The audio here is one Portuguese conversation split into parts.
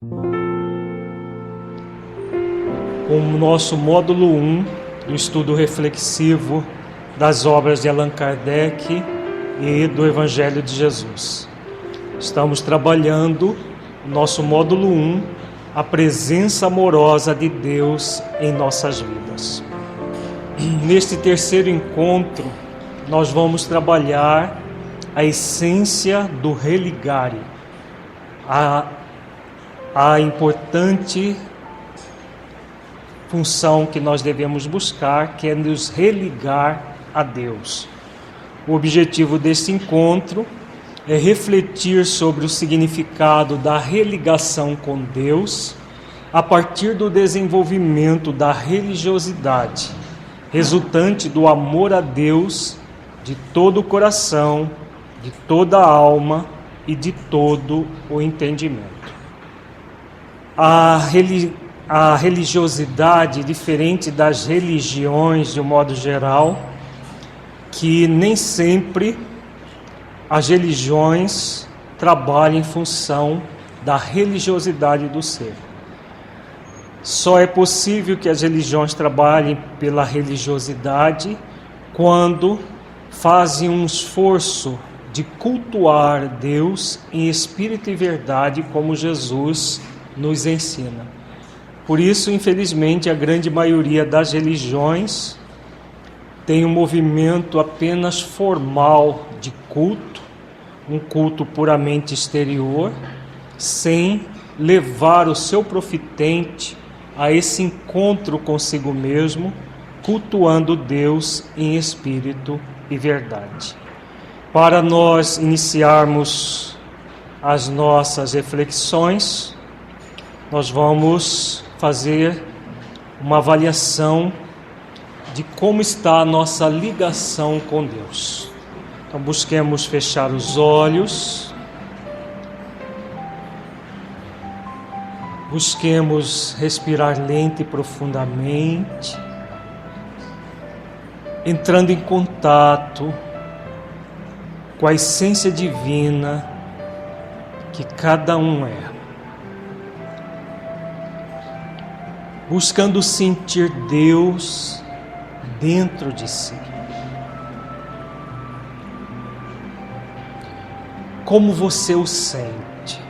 Com o nosso módulo 1 do estudo reflexivo das obras de Allan Kardec e do Evangelho de Jesus. Estamos trabalhando o nosso módulo 1, a presença amorosa de Deus em nossas vidas. Neste terceiro encontro, nós vamos trabalhar a essência do religare, a importante função que nós devemos buscar, que é nos religar a Deus. O objetivo deste encontro é refletir sobre o significado da religação com Deus a partir do desenvolvimento da religiosidade, resultante do amor a Deus de todo o coração, de toda a alma e de todo o entendimento. A religiosidade, diferente das religiões de um modo geral, que nem sempre as religiões trabalham em função da religiosidade do ser. Só é possível que as religiões trabalhem pela religiosidade quando fazem um esforço de cultuar Deus em espírito e verdade, como Jesus nos ensina. Por isso, infelizmente, a grande maioria das religiões tem um movimento apenas formal de culto, um culto puramente exterior, sem levar o seu profitente a esse encontro consigo mesmo, cultuando Deus em espírito e verdade. Para nós iniciarmos as nossas reflexões, nós vamos fazer uma avaliação de como está a nossa ligação com Deus. Então busquemos fechar os olhos, busquemos respirar lenta e profundamente, entrando em contato com a essência divina que cada um é. Buscando sentir Deus dentro de si. Como você o sente?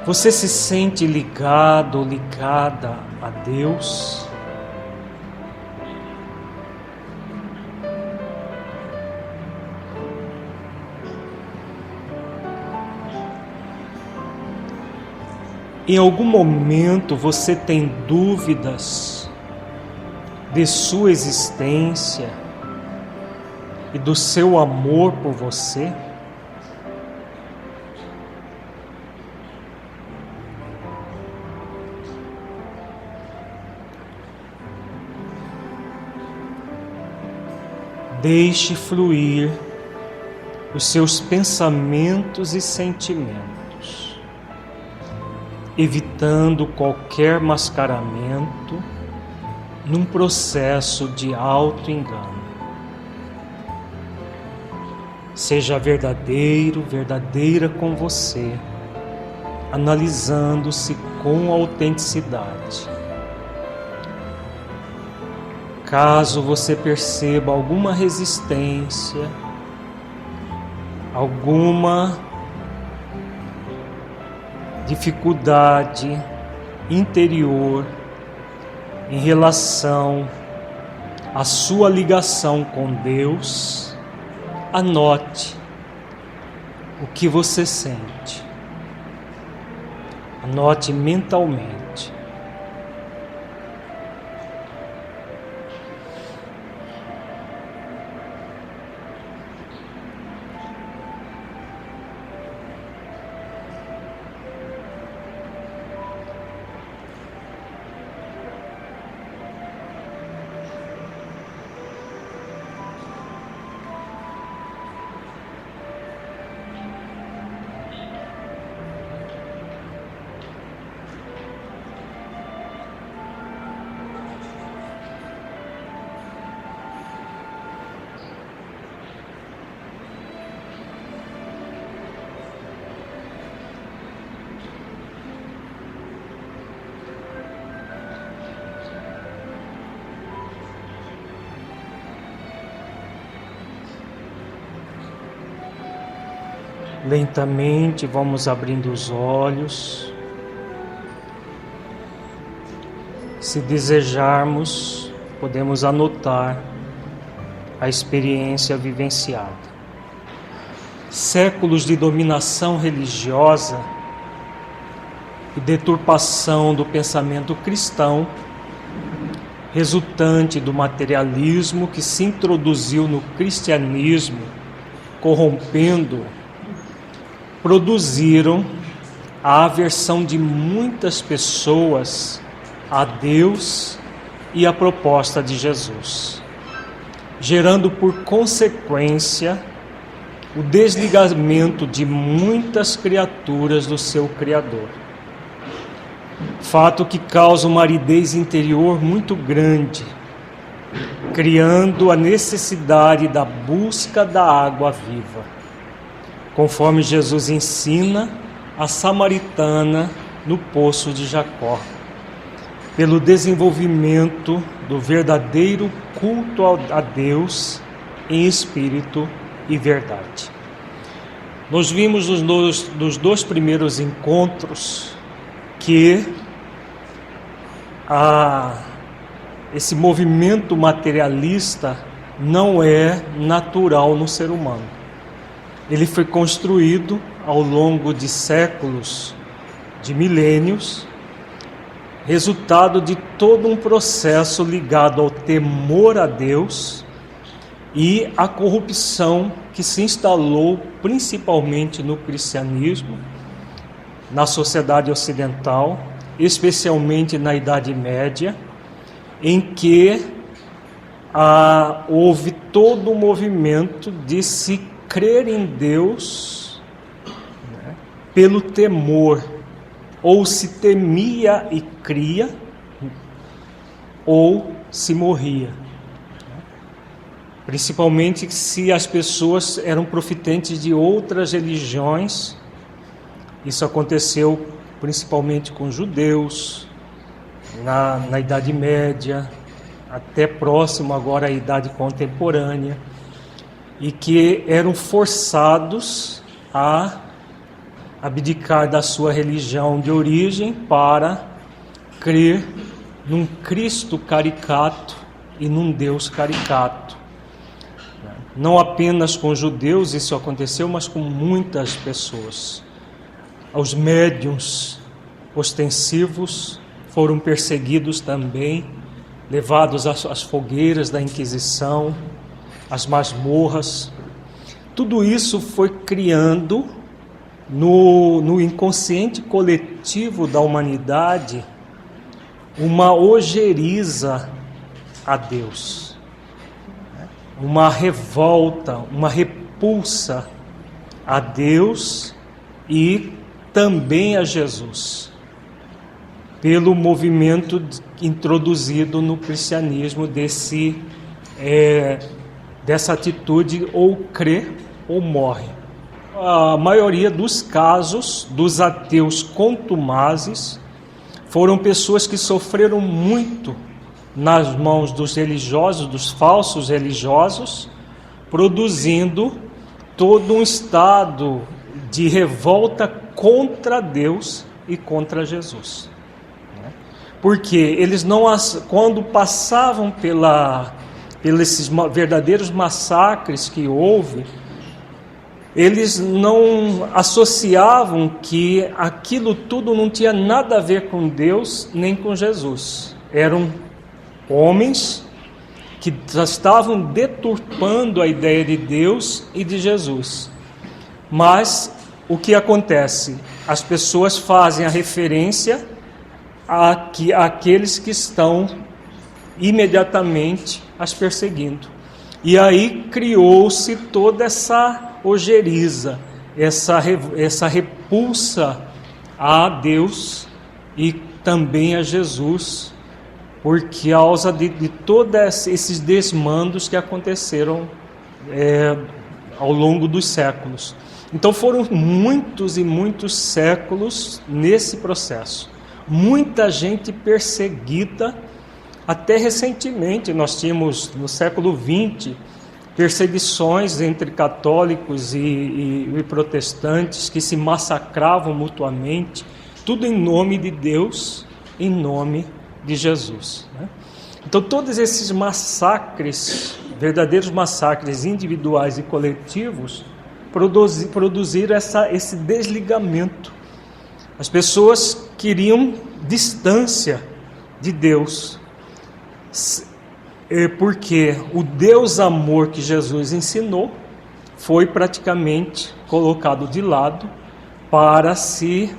Você se sente ligado ou ligada a Deus? Em algum momento você tem dúvidas de sua existência e do seu amor por você? Deixe fluir os seus pensamentos e sentimentos, evitando qualquer mascaramento num processo de auto-engano. Seja verdadeira com você, analisando-se com autenticidade. Caso você perceba alguma resistência, alguma dificuldade interior em relação à sua ligação com Deus, anote o que você sente. Anote mentalmente. Lentamente vamos abrindo os olhos. Se desejarmos, podemos anotar a experiência vivenciada. Séculos de dominação religiosa e deturpação do pensamento cristão, resultante do materialismo que se introduziu no cristianismo, corrompendo, produziram a aversão de muitas pessoas a Deus e a proposta de Jesus, gerando por consequência o desligamento de muitas criaturas do seu Criador. Fato que causa uma aridez interior muito grande, criando a necessidade da busca da água viva, conforme Jesus ensina a samaritana no poço de Jacó, pelo desenvolvimento do verdadeiro culto a Deus em espírito e verdade. Nós vimos nos dois primeiros encontros que esse movimento materialista não é natural no ser humano. Ele foi construído ao longo de séculos, de milênios, resultado de todo um processo ligado ao temor a Deus e à corrupção que se instalou principalmente no cristianismo, na sociedade ocidental, especialmente na Idade Média, em que houve todo um movimento de se crer em Deus, né, pelo temor. Ou se temia e cria, ou se morria. Principalmente se as pessoas eram profetantes de outras religiões. Isso aconteceu principalmente com judeus, na Idade Média, até próximo agora à Idade Contemporânea, e que eram forçados a abdicar da sua religião de origem para crer num Cristo caricato e num Deus caricato. Não apenas com judeus isso aconteceu, mas com muitas pessoas. Os médiuns ostensivos foram perseguidos também, levados às fogueiras da Inquisição, às masmorras. Tudo isso foi criando no inconsciente coletivo da humanidade uma ojeriza a Deus, uma revolta, uma repulsa a Deus e também a Jesus, pelo movimento introduzido no cristianismo dessa atitude ou crê ou morre. A maioria dos casos dos ateus contumazes foram pessoas que sofreram muito nas mãos dos religiosos, dos falsos religiosos, produzindo todo um estado de revolta contra Deus e contra Jesus. Porque eles não, quando passavam pelos verdadeiros massacres que houve, eles não associavam que aquilo tudo não tinha nada a ver com Deus nem com Jesus. Eram homens que já estavam deturpando a ideia de Deus e de Jesus. Mas o que acontece? As pessoas fazem a referência àqueles que estão imediatamente as perseguindo. E aí criou-se toda essa ojeriza, essa repulsa a Deus e também a Jesus, por causa de todos esses desmandos que aconteceram ao longo dos séculos. Então foram muitos e muitos séculos nesse processo. Muita gente perseguida, até recentemente nós tínhamos no século XX perseguições entre católicos e protestantes que se massacravam mutuamente, tudo em nome de Deus, em nome de Jesus, né? Então todos esses massacres, verdadeiros massacres individuais e coletivos, produziram esse desligamento. As pessoas queriam distância de Deus, porque o Deus amor que Jesus ensinou foi praticamente colocado de lado para se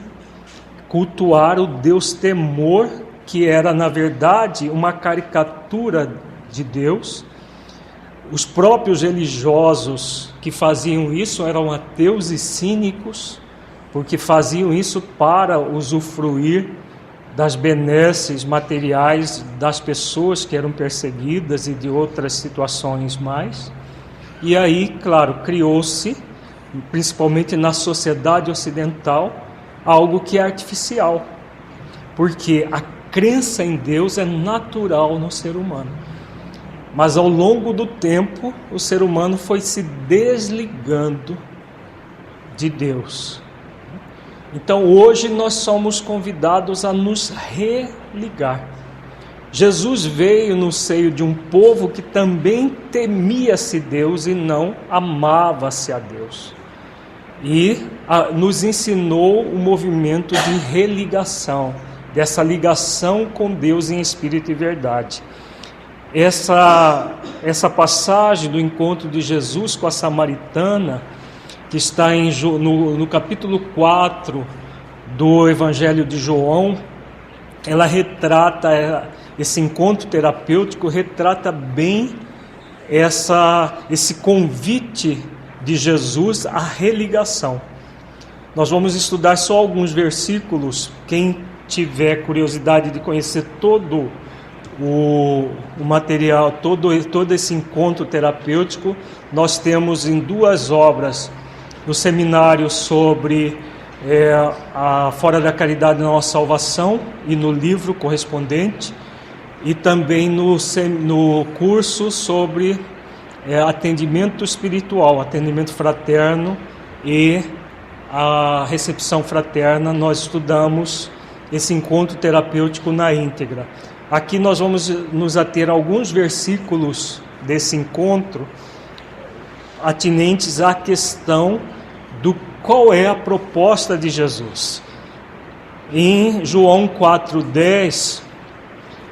cultuar o Deus temor, que era na verdade uma caricatura de Deus. Os próprios religiosos que faziam isso eram ateus e cínicos, porque faziam isso para usufruir das benesses materiais das pessoas que eram perseguidas e de outras situações mais. E aí, claro, criou-se, principalmente na sociedade ocidental, algo que é artificial, porque a crença em Deus é natural no ser humano. Mas ao longo do tempo, o ser humano foi se desligando de Deus. Então hoje nós somos convidados a nos religar. Jesus veio no seio de um povo que também temia-se Deus e não amava-se a Deus. E nos ensinou o movimento de religação, dessa ligação com Deus em espírito e verdade. Essa passagem do encontro de Jesus com a samaritana, que está no capítulo 4 do Evangelho de João, ela retrata, esse encontro terapêutico retrata bem esse convite de Jesus à religação. Nós vamos estudar só alguns versículos. Quem tiver curiosidade de conhecer todo o material, todo esse encontro terapêutico, nós temos em 2 obras, no seminário sobre a Fora da Caridade Não Há Salvação, e no livro correspondente, e também no curso sobre atendimento espiritual, atendimento fraterno e a recepção fraterna. Nós estudamos esse encontro terapêutico na íntegra. Aqui nós vamos nos ater a alguns versículos desse encontro atinentes à questão do qual é a proposta de Jesus. Em João 4,10,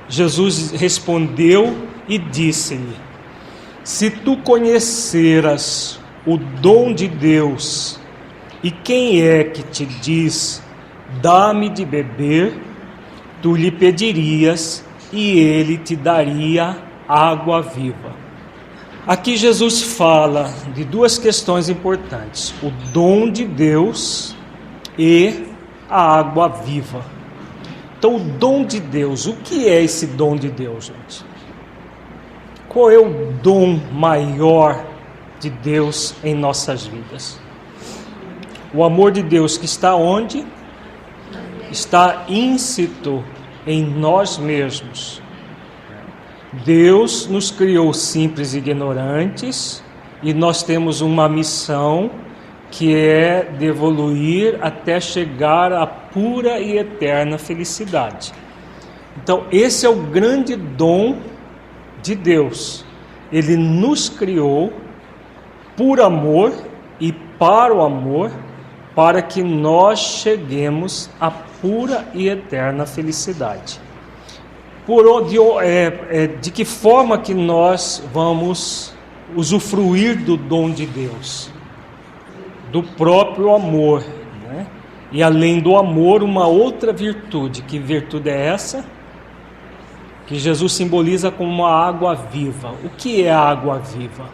Jesus respondeu e disse-lhe: se tu conheceras o dom de Deus, e quem é que te diz, dá-me de beber, tu lhe pedirias, e ele te daria água viva. Aqui Jesus fala de 2 questões importantes: o dom de Deus e a água viva. Então, o dom de Deus, o que é esse dom de Deus, gente? Qual é o dom maior de Deus em nossas vidas? O amor de Deus que está onde? Está íncito em nós mesmos. Deus nos criou simples e ignorantes, e nós temos uma missão que é de evoluir até chegar à pura e eterna felicidade. Então, esse é o grande dom de Deus. Ele nos criou por amor e para o amor, para que nós cheguemos à pura e eterna felicidade. De que forma que nós vamos usufruir do dom de Deus? Do próprio amor, né? E além do amor, uma outra virtude. Que virtude é essa? Que Jesus simboliza como a água viva. O que é a água viva?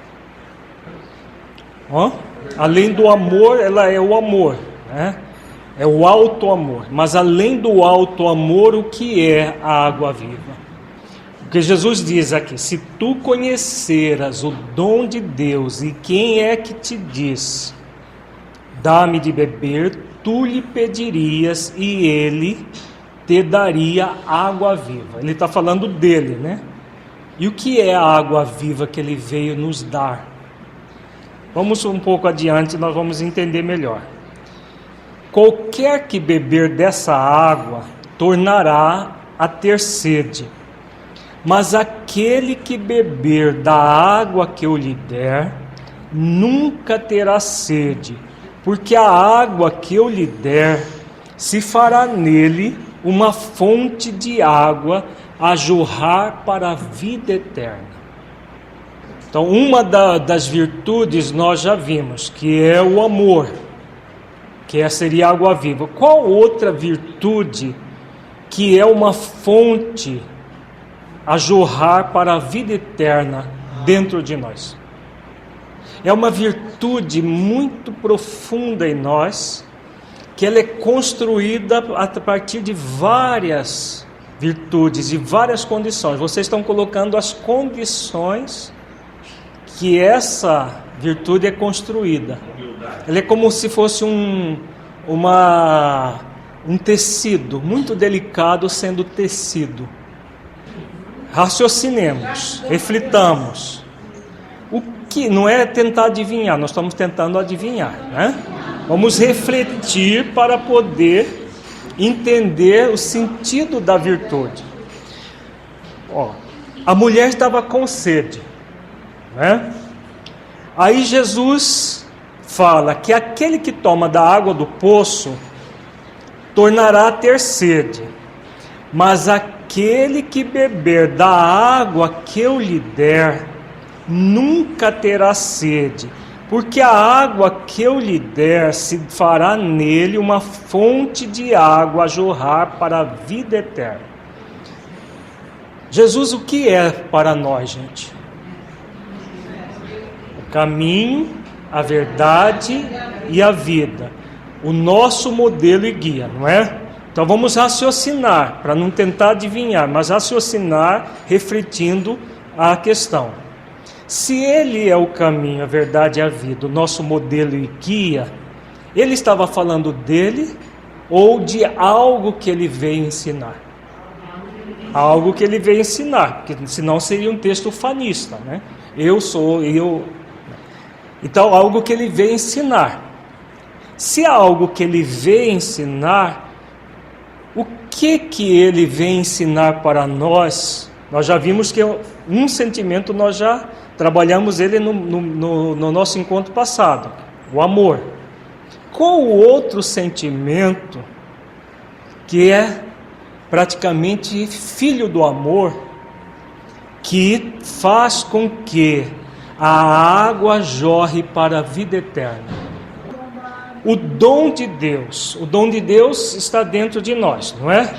Além do amor, ela é o amor, né? É o alto amor. Mas além do alto amor, o que é a água viva? Porque Jesus diz aqui: se tu conheceras o dom de Deus, e quem é que te diz, dá-me de beber, tu lhe pedirias e ele te daria água viva. Ele está falando dele, né? E o que é a água viva que ele veio nos dar? Vamos um pouco adiante, nós vamos entender melhor. Qualquer que beber dessa água tornará a ter sede, mas aquele que beber da água que eu lhe der, nunca terá sede, porque a água que eu lhe der se fará nele uma fonte de água a jorrar para a vida eterna. Então, uma das virtudes nós já vimos, que é o amor, que seria a água viva. Qual outra virtude que é uma fonte a jorrar para a vida eterna dentro de nós? É uma virtude muito profunda em nós, que ela é construída a partir de várias virtudes, de várias condições. Vocês estão colocando as condições que essa virtude é construída. Ela é como se fosse um tecido muito delicado sendo tecido. Raciocinemos, reflitamos. O que não é tentar adivinhar, nós estamos tentando adivinhar, né? Vamos refletir para poder entender o sentido da virtude. A mulher estava com sede, né? Aí Jesus fala que aquele que toma da água do poço tornará a ter sede, mas aquele que beber da água que eu lhe der nunca terá sede, porque a água que eu lhe der se fará nele uma fonte de água a jorrar para a vida eterna. Jesus, o que é para nós, gente? O caminho, a verdade e a vida. O nosso modelo e guia, não é? Então vamos raciocinar, para não tentar adivinhar, mas raciocinar refletindo a questão. Se ele é o caminho, a verdade e a vida, o nosso modelo e guia, ele estava falando dele ou de algo que ele veio ensinar? Algo que ele veio ensinar, porque senão seria um texto ufanista, né? Eu. Então, algo que ele veio ensinar. Se é algo que ele veio ensinar, o que ele vem ensinar para nós? Nós já vimos que um sentimento nós já trabalhamos ele no nosso encontro passado, o amor. Qual o outro sentimento que é praticamente filho do amor, que faz com que a água jorre para a vida eterna? O dom de Deus. O dom de Deus está dentro de nós, não é?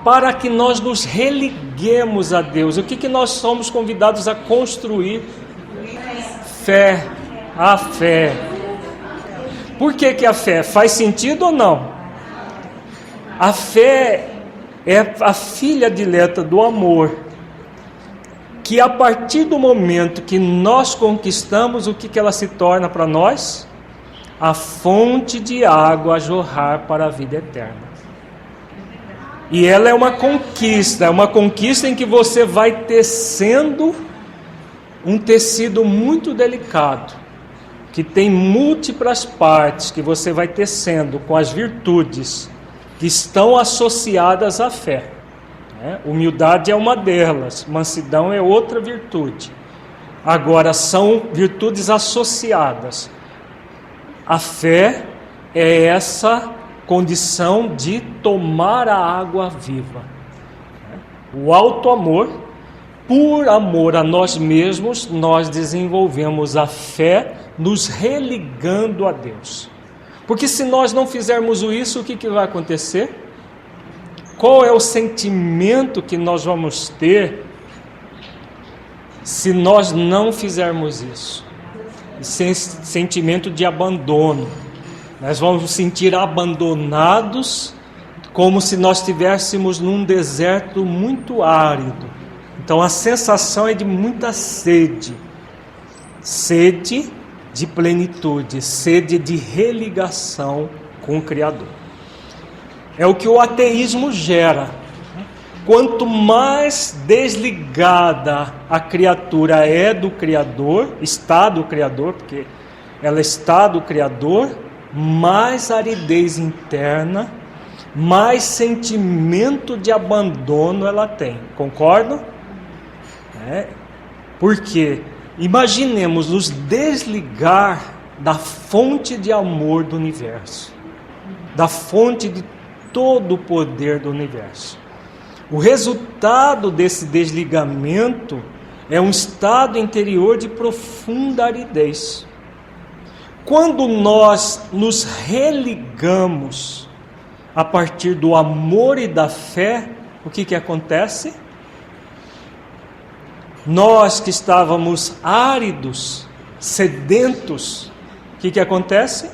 Para que nós nos religuemos a Deus. O que nós somos convidados a construir? Fé. A fé. Por que a fé? Faz sentido ou não? A fé é a filha dileta do amor, que a partir do momento que nós conquistamos, o que ela se torna para nós? A fonte de água a jorrar para a vida eterna. E ela é uma conquista em que você vai tecendo um tecido muito delicado, que tem múltiplas partes, que você vai tecendo com as virtudes que estão associadas à fé. Humildade é uma delas, mansidão é outra virtude. Agora, são virtudes associadas. A fé é essa condição de tomar a água viva. O alto amor, por amor a nós mesmos, nós desenvolvemos a fé nos religando a Deus. Porque se nós não fizermos isso, o que vai acontecer? Qual é o sentimento que nós vamos ter se nós não fizermos isso? Sentimento de abandono. Nós vamos nos sentir abandonados, como se nós estivéssemos num deserto muito árido. Então a sensação é de muita sede. Sede de plenitude, sede de religação com o Criador. É o que o ateísmo gera. quanto mais desligada a criatura é do Criador, está do Criador, porque ela está do Criador, mais aridez interna, mais sentimento de abandono ela tem. Concordam? Porque imaginemos nos desligar da fonte de amor do universo, da fonte de todo o poder do universo. O resultado desse desligamento é um estado interior de profunda aridez. Quando nós nos religamos a partir do amor e da fé, o que acontece? Nós que estávamos áridos, sedentos, o que acontece?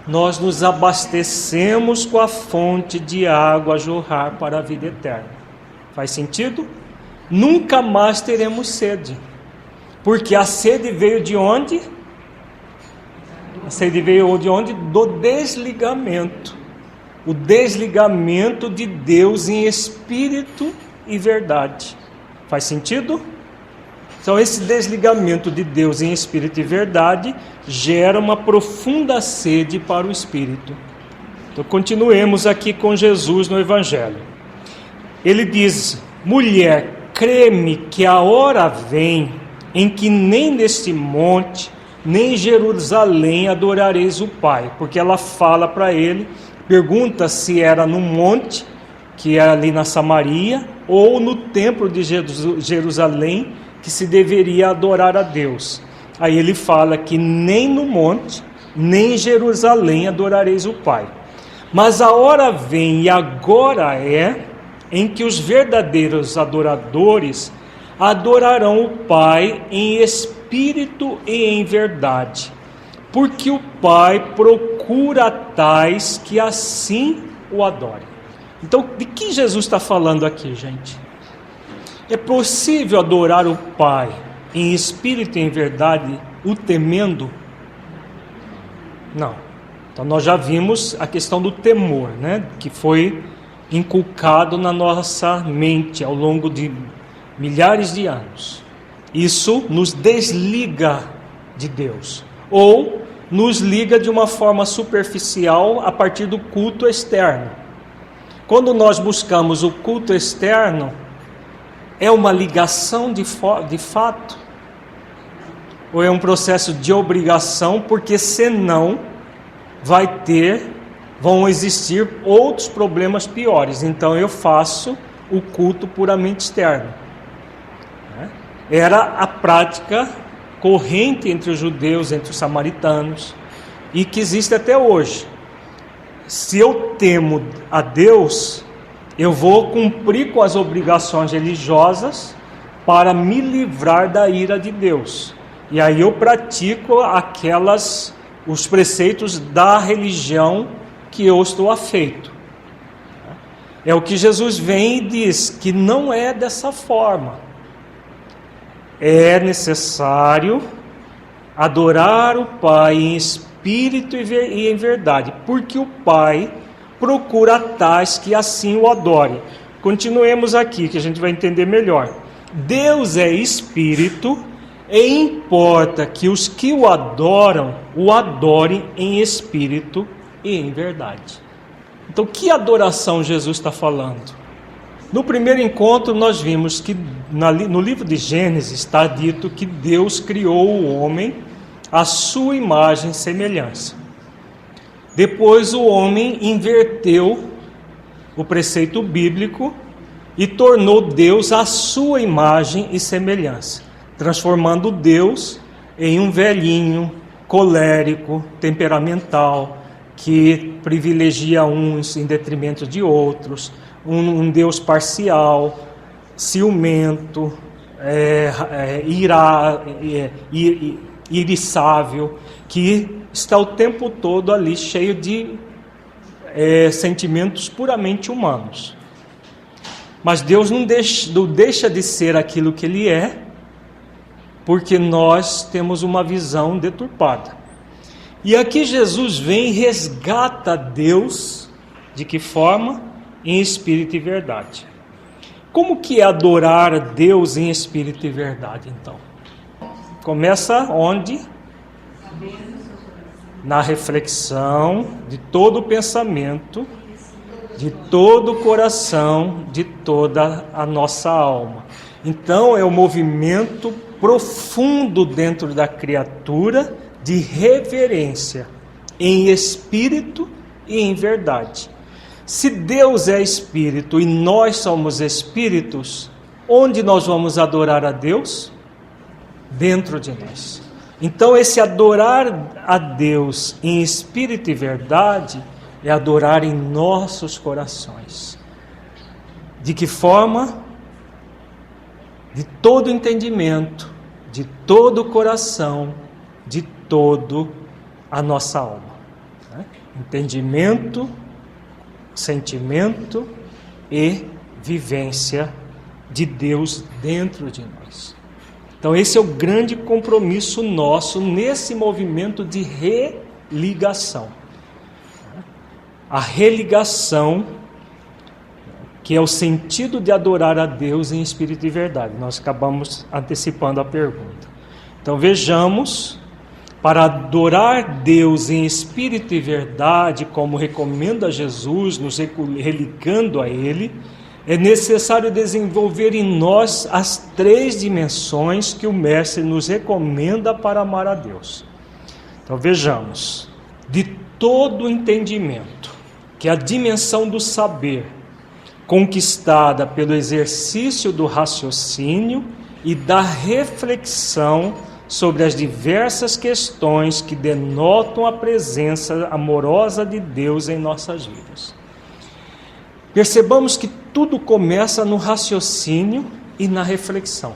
Nós nos abastecemos com a fonte de água a jorrar para a vida eterna. Faz sentido? Nunca mais teremos sede. Porque a sede veio de onde? A sede veio de onde? Do desligamento. O desligamento de Deus em espírito e verdade. Faz sentido? Então esse desligamento de Deus em espírito e verdade gera uma profunda sede para o espírito. Então continuemos aqui com Jesus no Evangelho. Ele diz: mulher, crê-me que a hora vem em que nem neste monte, nem em Jerusalém adorareis o Pai. Porque ela fala para ele, pergunta se era no monte, que é ali na Samaria, ou no templo de Jerusalém, que se deveria adorar a Deus. Aí ele fala que nem no monte, nem em Jerusalém adorareis o Pai. Mas a hora vem, e agora é, em que os verdadeiros adoradores adorarão o Pai em espírito e em verdade, porque o Pai procura tais que assim o adorem. Então, de que Jesus está falando aqui, gente? É possível adorar o Pai em espírito e em verdade, o temendo? Não. Então nós já vimos a questão do temor, que foi inculcado na nossa mente ao longo de milhares de anos. Isso nos desliga de Deus, ou nos liga de uma forma superficial a partir do culto externo. Quando nós buscamos o culto externo, é uma ligação de fato? Ou é um processo de obrigação, porque senão vão existir outros problemas piores. Então eu faço o culto puramente externo. Era a prática corrente entre os judeus, entre os samaritanos, e que existe até hoje. Se eu temo a Deus, eu vou cumprir com as obrigações religiosas para me livrar da ira de Deus. E aí eu pratico os preceitos da religião que eu estou afeito. É o que Jesus vem e diz, que não é dessa forma. É necessário adorar o Pai em espírito e em verdade, porque o Pai procura tais que assim o adorem. Continuemos aqui, que a gente vai entender melhor. Deus é espírito, e importa que os que o adorem em espírito e em verdade. Então, que adoração Jesus está falando? No primeiro encontro, nós vimos que no livro de Gênesis está dito que Deus criou o homem à sua imagem e semelhança. Depois o homem inverteu o preceito bíblico e tornou Deus à sua imagem e semelhança, transformando Deus em um velhinho, colérico, temperamental, que privilegia uns em detrimento de outros, um Deus parcial, ciumento, iriçável, que está o tempo todo ali cheio de sentimentos puramente humanos. Mas Deus não deixa de ser aquilo que Ele é, porque nós temos uma visão deturpada. E aqui Jesus vem e resgata Deus, de que forma? em espírito e verdade. Como que é adorar a Deus em espírito e verdade, então? Começa onde? Na reflexão de todo o pensamento, de todo o coração, de toda a nossa alma. Então é um movimento profundo dentro da criatura de reverência em espírito e em verdade. Se Deus é espírito e nós somos espíritos, onde nós vamos adorar a Deus? Dentro de nós. Então esse adorar a Deus em espírito e verdade é adorar em nossos corações. De que forma? De todo entendimento, de todo o coração, de todo a nossa alma. Entendimento, sentimento e vivência de Deus dentro de nós. Então esse é o grande compromisso nosso nesse movimento de religação. A religação, que é o sentido de adorar a Deus em espírito e verdade. Nós acabamos antecipando a pergunta. Então vejamos, para adorar Deus em espírito e verdade, como recomenda Jesus, nos religando a Ele, é necessário desenvolver em nós as 3 dimensões que o Mestre nos recomenda para amar a Deus. Então vejamos, de todo o entendimento, que é a dimensão do saber, conquistada pelo exercício do raciocínio e da reflexão sobre as diversas questões que denotam a presença amorosa de Deus em nossas vidas. Percebamos que tudo começa no raciocínio e na reflexão.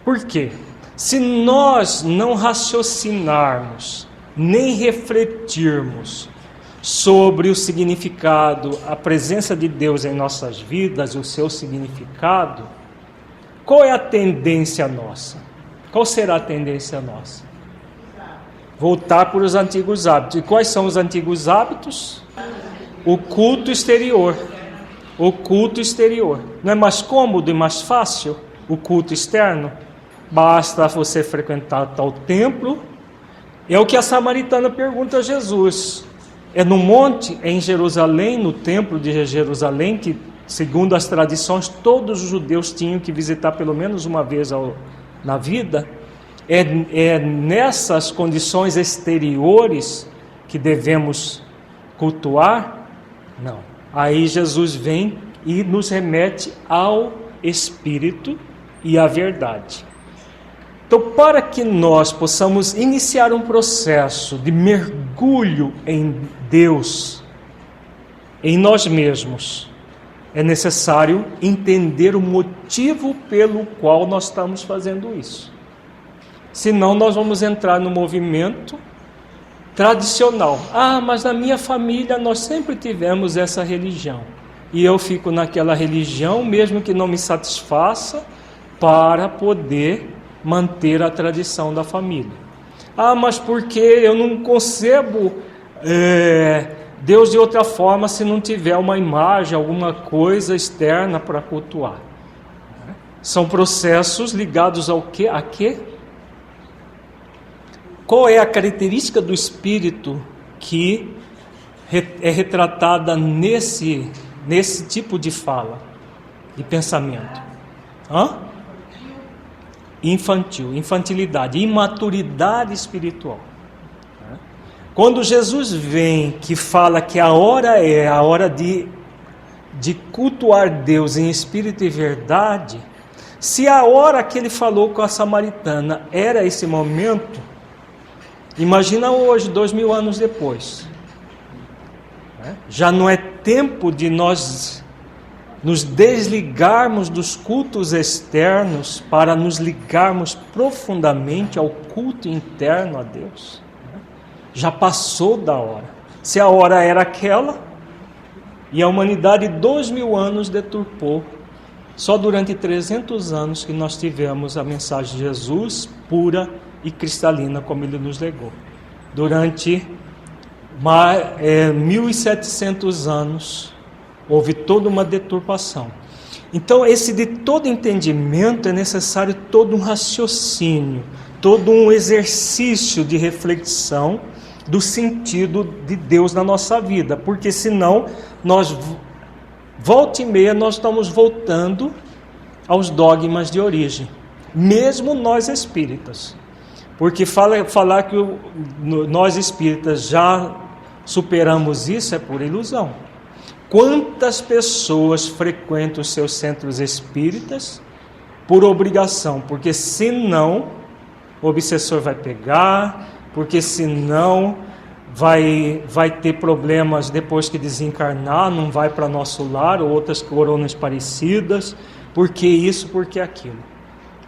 Por quê? Se nós não raciocinarmos, nem refletirmos sobre o significado, a presença de Deus em nossas vidas e o seu significado, qual é a tendência nossa? Qual será a tendência nossa? Voltar para os antigos hábitos. E quais são os antigos hábitos? O culto exterior. O culto exterior. Não é mais cômodo e mais fácil o culto externo? Basta você frequentar tal templo. É o que a samaritana pergunta a Jesus. É no monte, é em Jerusalém, no templo de Jerusalém, que, segundo as tradições, todos os judeus tinham que visitar pelo menos uma vez na vida. É nessas condições exteriores que devemos cultuar? Não. Aí Jesus vem e nos remete ao Espírito e à verdade. Então, para que nós possamos iniciar um processo de mergulho em Deus, em nós mesmos, é necessário entender o motivo pelo qual nós estamos fazendo isso. Senão nós vamos entrar no movimento tradicional. Ah, mas na minha família nós sempre tivemos essa religião. E eu fico naquela religião, mesmo que não me satisfaça, para poder manter a tradição da família. Ah, mas porque eu não concebo Deus de outra forma se não tiver uma imagem, alguma coisa externa para cultuar. São processos ligados ao quê? A quê? Qual é a característica do espírito que é retratada nesse tipo de fala, de pensamento? Infantilidade, imaturidade espiritual. Quando Jesus vem, que fala que a hora é a hora de cultuar Deus em espírito e verdade, se a hora que ele falou com a samaritana era esse momento, imagina hoje, 2000 anos depois. Já não é tempo de nós nos desligarmos dos cultos externos para nos ligarmos profundamente ao culto interno a Deus. Já passou da hora. Se a hora era aquela, e a humanidade 2000 anos deturpou, só durante 300 anos que nós tivemos a mensagem de Jesus pura e cristalina, como ele nos legou. Durante 1700 anos, houve toda uma deturpação. Então, esse de todo entendimento é necessário todo um raciocínio, todo um exercício de reflexão do sentido de Deus na nossa vida, porque senão nós, volta e meia, nós estamos voltando aos dogmas de origem, mesmo nós espíritas, porque falar que nós espíritas já superamos isso é pura ilusão. Quantas pessoas frequentam os seus centros espíritas por obrigação, porque senão o obsessor vai pegar, porque senão vai ter problemas depois que desencarnar, não vai para nosso lar, ou outras coronas parecidas, porque isso, porque aquilo.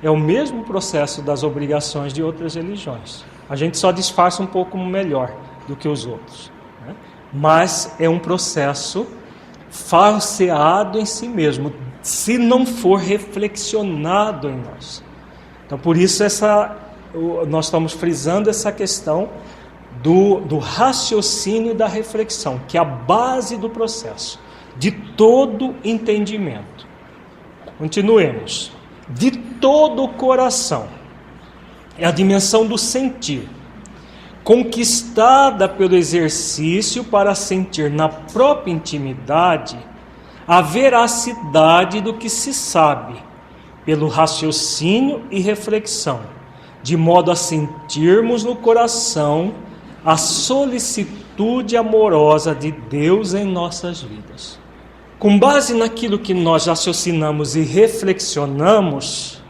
É o mesmo processo das obrigações de outras religiões. A gente só disfarça um pouco melhor do que os outros, né? Mas é um processo falseado em si mesmo, se não for reflexionado em nós. Então, por isso nós estamos frisando essa questão do raciocínio e da reflexão, que é a base do processo, de todo entendimento. Continuemos. De todo o coração, é a dimensão do sentir, conquistada pelo exercício para sentir na própria intimidade a veracidade do que se sabe, pelo raciocínio e reflexão, de modo a sentirmos no coração a solicitude amorosa de Deus em nossas vidas. Com base naquilo que nós raciocinamos e reflexionamos,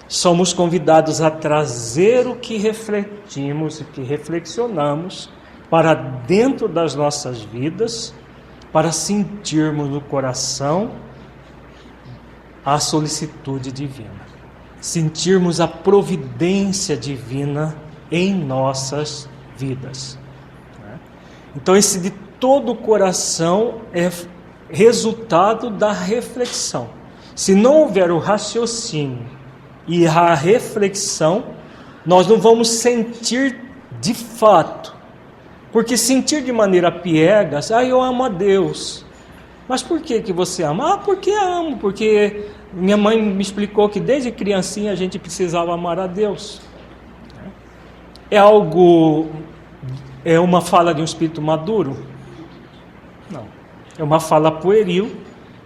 somos convidados a trazer o que refletimos e que reflexionamos para dentro das nossas vidas, para sentirmos no coração a solicitude divina, sentirmos a providência divina em nossas vidas. Então, esse de todo o coração é resultado da reflexão. Se não houver o raciocínio e a reflexão, nós não vamos sentir de fato. Porque sentir de maneira piegas, eu amo a Deus. Mas por que você ama? Porque amo, porque minha mãe me explicou que desde criancinha a gente precisava amar a Deus. É uma fala de um espírito maduro? Não. É uma fala pueril,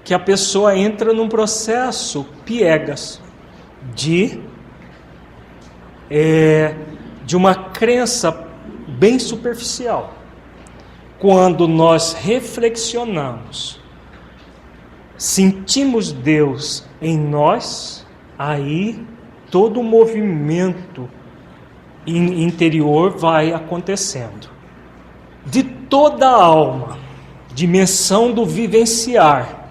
que a pessoa entra num processo piegas, de uma crença bem superficial. Quando nós reflexionamos, sentimos Deus em nós, aí todo o movimento interior vai acontecendo. De toda a alma, dimensão do vivenciar,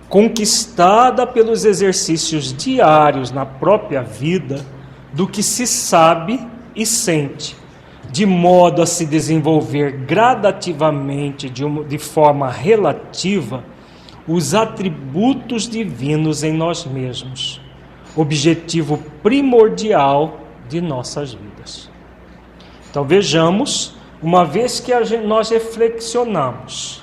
conquistada pelos exercícios diários na própria vida, do que se sabe e sente, de modo a se desenvolver gradativamente, de forma relativa, os atributos divinos em nós mesmos, objetivo primordial de nossas vidas. Então vejamos, uma vez que nós reflexionamos,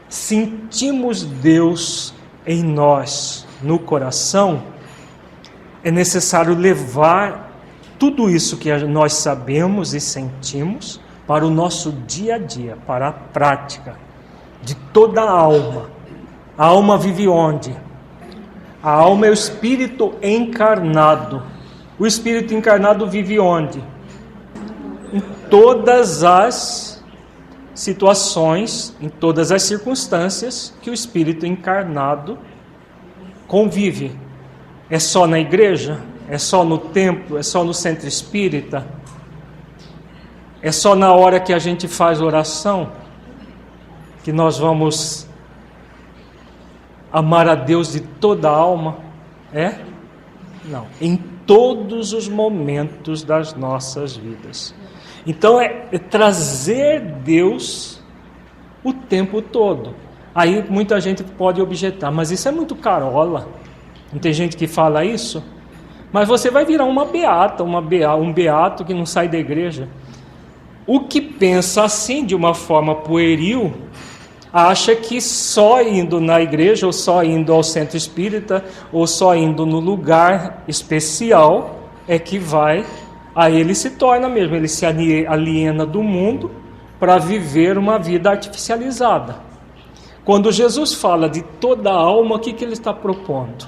sentimos Deus em nós, no coração, é necessário levar tudo isso que nós sabemos e sentimos para o nosso dia a dia, para a prática de toda a alma. A alma vive onde? A alma é o espírito encarnado. O espírito encarnado vive onde? Em todas as situações, em todas as circunstâncias que o espírito encarnado convive. É só na igreja? É só no templo? É só no centro espírita? É só na hora que a gente faz oração que nós vamos amar a Deus de toda a alma? Não. Em todos os momentos das nossas vidas. Então é trazer Deus o tempo todo. Aí muita gente pode objetar, mas isso é muito carola. Não tem gente que fala isso? Mas você vai virar uma beata, um beato que não sai da igreja. O que pensa assim, de uma forma pueril, acha que só indo na igreja, ou só indo ao centro espírita, ou só indo no lugar especial, é que vai, aí ele se torna mesmo, ele se aliena do mundo para viver uma vida artificializada. Quando Jesus fala de toda a alma, o que ele está propondo?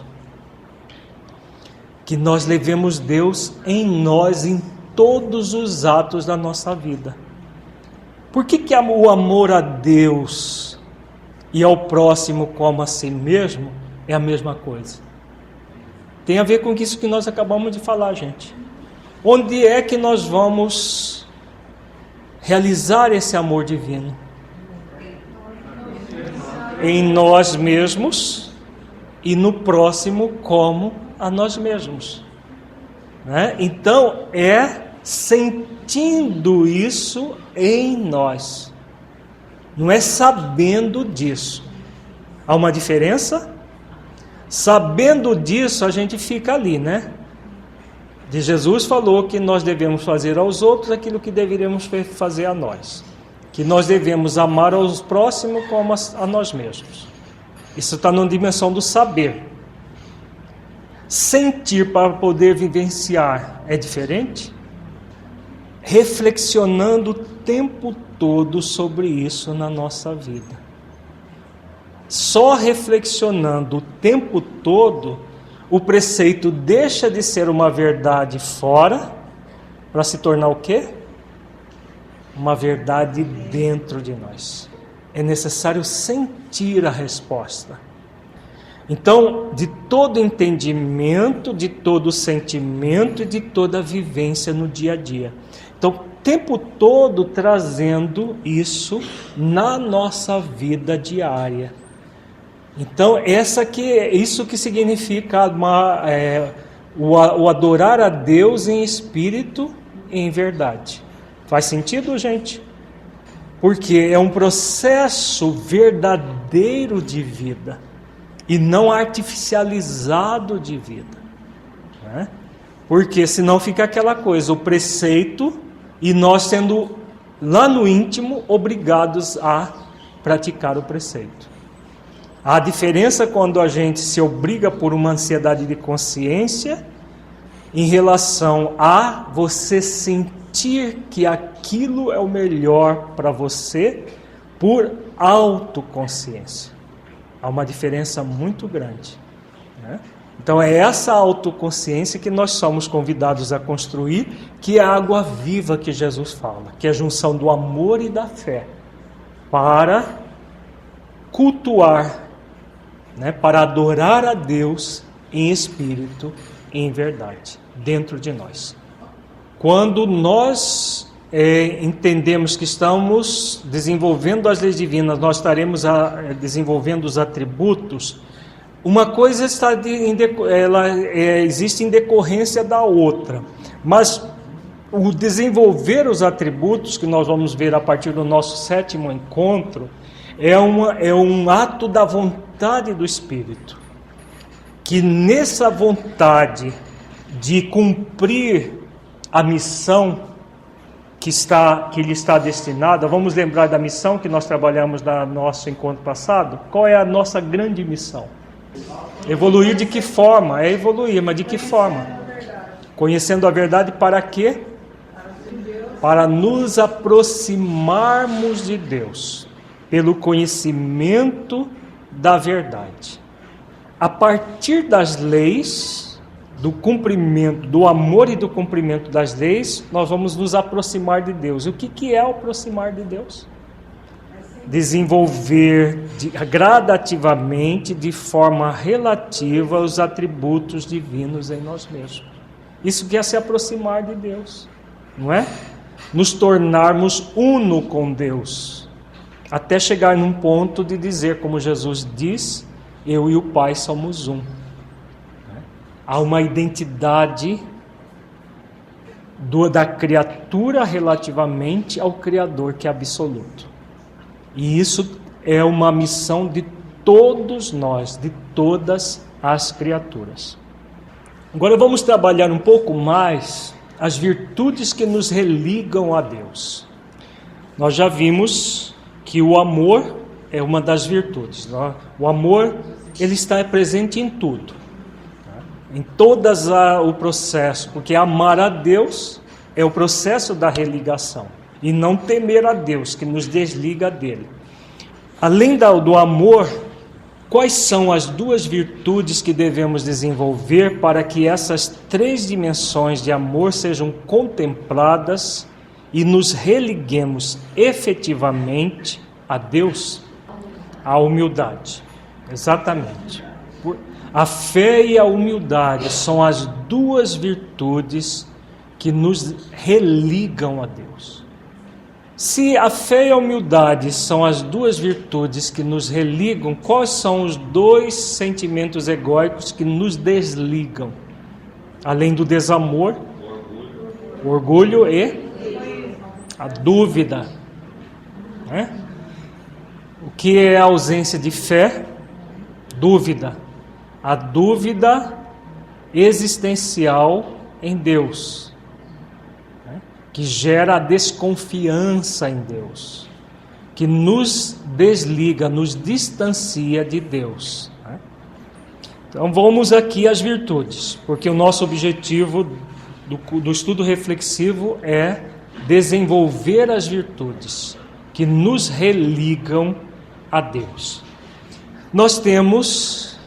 Que nós levemos Deus em nós, em todos os atos da nossa vida. Por que o amor a Deus e ao próximo como a si mesmo é a mesma coisa? Tem a ver com isso que nós acabamos de falar, gente. Onde é que nós vamos realizar esse amor divino? Em nós mesmos e no próximo como a nós mesmos, né? Então é sentindo isso em nós, não é sabendo disso. Há uma diferença? Sabendo disso a gente fica ali, né? De Jesus falou que nós devemos fazer aos outros aquilo que deveríamos fazer a nós, que nós devemos amar aos próximos como a nós mesmos. Isso está na dimensão do saber. Sentir para poder vivenciar é diferente? Reflexionando o tempo todo sobre isso na nossa vida. Só reflexionando o tempo todo, o preceito deixa de ser uma verdade fora, para se tornar o quê? Uma verdade dentro de nós. É necessário sentir a resposta. Então, de todo entendimento, de todo sentimento e de toda vivência no dia a dia. Então, o tempo todo trazendo isso na nossa vida diária. Então, isso que significa o adorar a Deus em espírito e em verdade. Faz sentido, gente? Porque é um processo verdadeiro de vida e não artificializado de vida, né? Porque senão fica aquela coisa, o preceito, e nós sendo lá no íntimo obrigados a praticar o preceito. A diferença quando a gente se obriga por uma ansiedade de consciência em relação a você sentir que aquilo é o melhor para você por autoconsciência. Há uma diferença muito grande, né? Então é essa autoconsciência que nós somos convidados a construir, que é a água viva que Jesus fala, que é a junção do amor e da fé, para cultuar, né, para adorar a Deus em espírito e em verdade, dentro de nós. Quando nós entendemos que estamos desenvolvendo as leis divinas, nós estaremos desenvolvendo os atributos. Uma coisa existe em decorrência da outra, mas o desenvolver os atributos, que nós vamos ver a partir do nosso 7º encontro, é um ato da vontade do Espírito, que nessa vontade de cumprir a missão que lhe está destinada. Vamos lembrar da missão que nós trabalhamos no nosso encontro passado? Qual é a nossa grande missão? Evoluir de que forma? É evoluir, mas de que forma? Conhecendo a verdade para quê? Para nos aproximarmos de Deus, pelo conhecimento da verdade. A partir das leis, do cumprimento, do amor e do cumprimento das leis, nós vamos nos aproximar de Deus. E o que é aproximar de Deus? Desenvolver gradativamente, de forma relativa, os atributos divinos em nós mesmos. Isso que é se aproximar de Deus, não é? Nos tornarmos uno com Deus, até chegar num ponto de dizer, como Jesus diz, eu e o Pai somos um. Há uma identidade da criatura relativamente ao Criador, que é absoluto. E isso é uma missão de todos nós, de todas as criaturas. Agora vamos trabalhar um pouco mais as virtudes que nos religam a Deus. Nós já vimos que o amor é uma das virtudes. O amor, ele está presente em tudo, em todas o processo, porque amar a Deus é o processo da religação, e não temer a Deus, que nos desliga dele. Além do amor, quais são as duas virtudes que devemos desenvolver para que essas três dimensões de amor sejam contempladas e nos religuemos efetivamente a Deus? A humildade, exatamente. A fé e a humildade são as duas virtudes que nos religam a Deus. Se a fé e a humildade são as duas virtudes que nos religam, quais são os dois sentimentos egóicos que nos desligam? Além do desamor, o orgulho e a dúvida. O que é a ausência de fé? Dúvida. A dúvida existencial em Deus, que gera a desconfiança em Deus, que nos desliga, nos distancia de Deus. Então vamos aqui às virtudes, porque o nosso objetivo do estudo reflexivo é desenvolver as virtudes que nos religam a Deus. Nós temos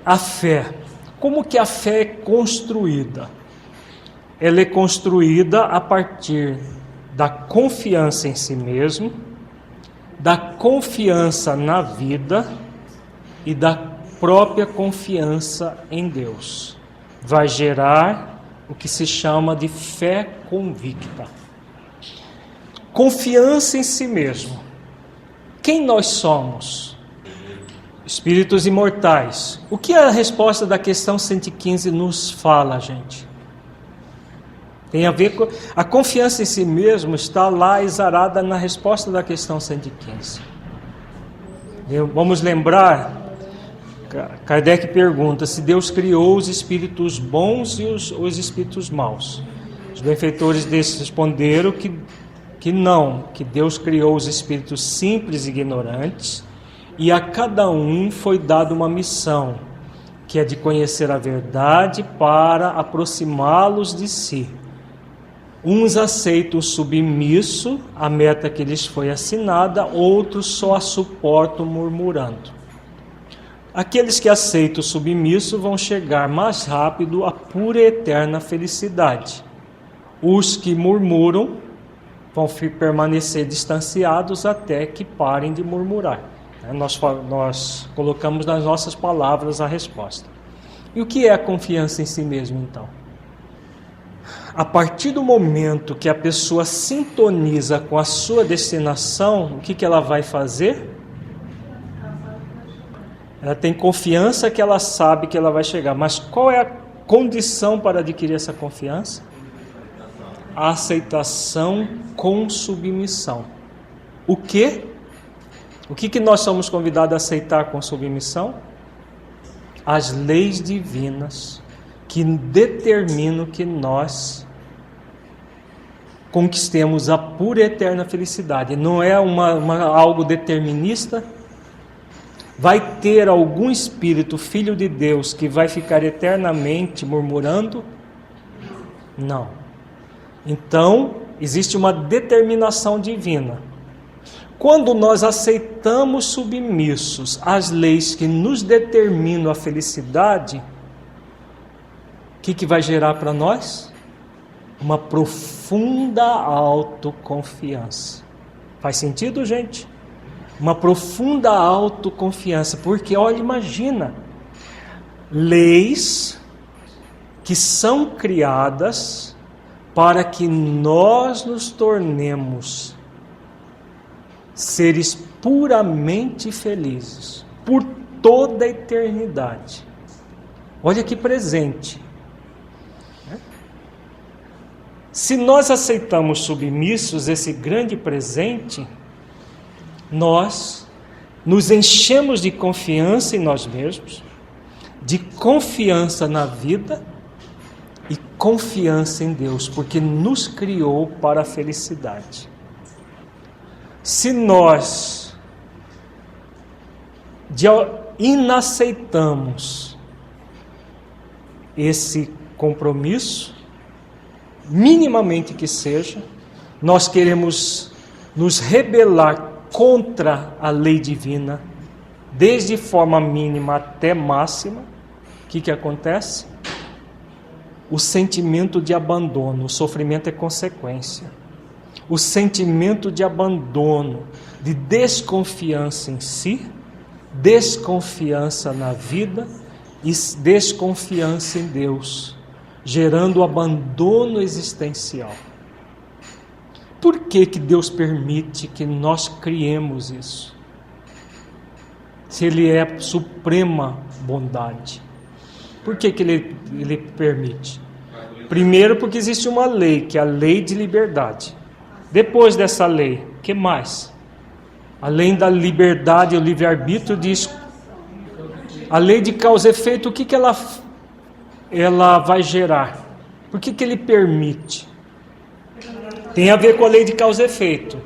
a fé. Como que a fé é construída? Ela é construída a partir da confiança em si mesmo, da confiança na vida e da própria confiança em Deus. Vai gerar o que se chama de fé convicta. Confiança em si mesmo. Quem nós somos? Espíritos imortais. O que a resposta da questão 115 nos fala, gente? Tem a ver com a confiança em si mesmo, está lá exarada na resposta da questão 115. Vamos lembrar, Kardec pergunta se Deus criou os espíritos bons e os espíritos maus. Os benfeitores responderam que não, que Deus criou os espíritos simples e ignorantes, e a cada um foi dada uma missão, que é de conhecer a verdade para aproximá-los de si. Uns aceitam submisso a meta que lhes foi assinada, outros só a suportam murmurando. Aqueles que aceitam submisso vão chegar mais rápido à pura e eterna felicidade. Os que murmuram vão permanecer distanciados até que parem de murmurar. Nós colocamos nas nossas palavras a resposta. E o que é a confiança em si mesmo, então? A partir do momento que a pessoa sintoniza com a sua destinação, o que ela vai fazer? Ela tem confiança que ela sabe que ela vai chegar. Mas qual é a condição para adquirir essa confiança? A aceitação com submissão. O quê? O que nós somos convidados a aceitar com submissão? As leis divinas que determinam que nós conquistemos a pura e eterna felicidade. Não é algo determinista. Vai ter algum espírito, filho de Deus, que vai ficar eternamente murmurando? Não. Então, existe uma determinação divina. Quando nós aceitamos submissos às leis que nos determinam a felicidade, o que vai gerar para nós? Uma profunda autoconfiança. Faz sentido, gente? Uma profunda autoconfiança, porque olha, imagina, leis que são criadas para que nós nos tornemos seres puramente felizes por toda a eternidade. Olha que presente. Se nós aceitamos submissos esse grande presente, nós nos enchemos de confiança em nós mesmos, de confiança na vida e confiança em Deus, porque nos criou para a felicidade. Se nós inaceitamos esse compromisso, minimamente que seja, nós queremos nos rebelar contra a lei divina, desde forma mínima até máxima. O que acontece? O sentimento de abandono, o sofrimento é consequência. O sentimento de abandono, de desconfiança em si, desconfiança na vida e desconfiança em Deus, gerando abandono existencial. Por que Deus permite que nós criemos isso? Se Ele é suprema bondade. Por que ele permite? Primeiro, porque existe uma lei, que é a lei de liberdade. Depois dessa lei, o que mais? Além da liberdade e o livre-arbítrio, diz a lei de causa e efeito, o que ela vai gerar? Por que Ele permite? Tem a ver com a lei de causa e efeito.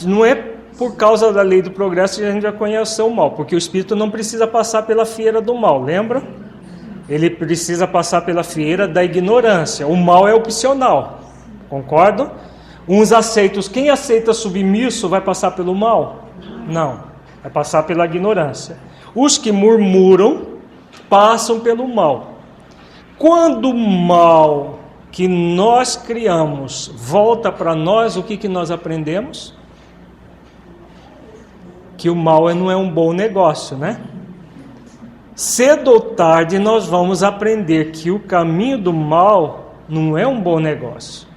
Não é por causa da lei do progresso que a gente vai conhecer o mal, porque o espírito não precisa passar pela fieira do mal, lembra? Ele precisa passar pela fieira da ignorância. O mal é opcional, concordam? Uns aceitam, quem aceita submisso vai passar pelo mal? Não, vai passar pela ignorância. Os que murmuram passam pelo mal. Quando o mal que nós criamos volta para nós, o que nós aprendemos? Que o mal não é um bom negócio, né? Cedo ou tarde nós vamos aprender que o caminho do mal não é um bom negócio,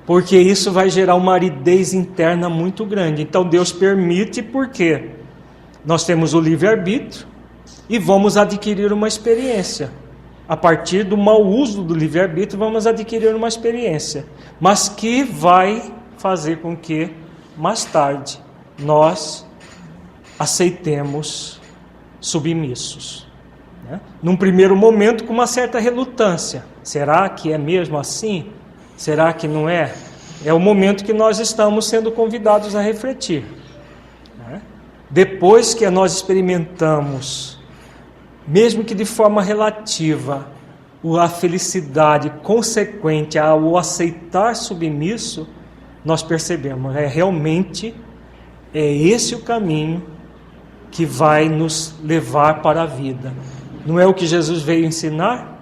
porque isso vai gerar uma aridez interna muito grande. Então Deus permite, porque nós temos o livre-arbítrio e vamos adquirir uma experiência. A partir do mau uso do livre-arbítrio, vamos adquirir uma experiência, mas que vai fazer com que, mais tarde, nós aceitemos submissos, né? Num primeiro momento com uma certa relutância. Será que é mesmo assim? Será que não é? É o momento que nós estamos sendo convidados a refletir, né? Depois que nós experimentamos, mesmo que de forma relativa, a felicidade consequente ao aceitar submisso, nós percebemos, realmente é esse o caminho que vai nos levar para a vida. Não é o que Jesus veio ensinar?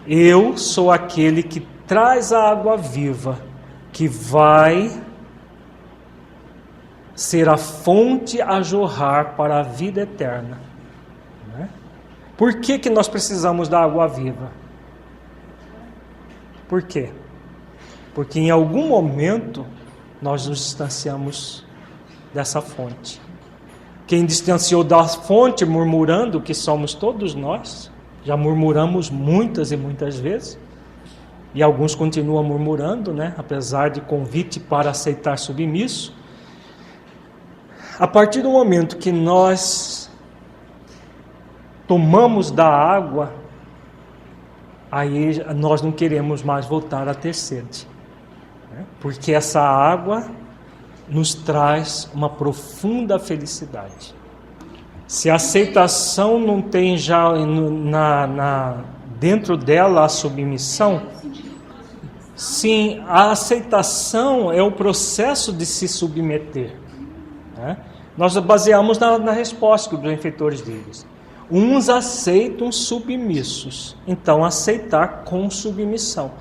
Eu sou aquele que traz a água viva, que vai ser a fonte a jorrar para a vida eterna. Né? Por que nós precisamos da água viva? Por quê? Porque em algum momento nós nos distanciamos dessa fonte. Quem distanciou da fonte murmurando, que somos todos nós, já murmuramos muitas e muitas vezes, e alguns continuam murmurando, né? Apesar de convite para aceitar submisso. A partir do momento que nós tomamos da água, aí nós não queremos mais voltar a ter sede, né? Porque essa água nos traz uma profunda felicidade. Se a aceitação não tem já dentro dela a submissão, sim, a aceitação é o processo de se submeter, né? Nós baseamos na resposta que os benfeitores dizem. Uns aceitam submissos, então aceitar com submissão.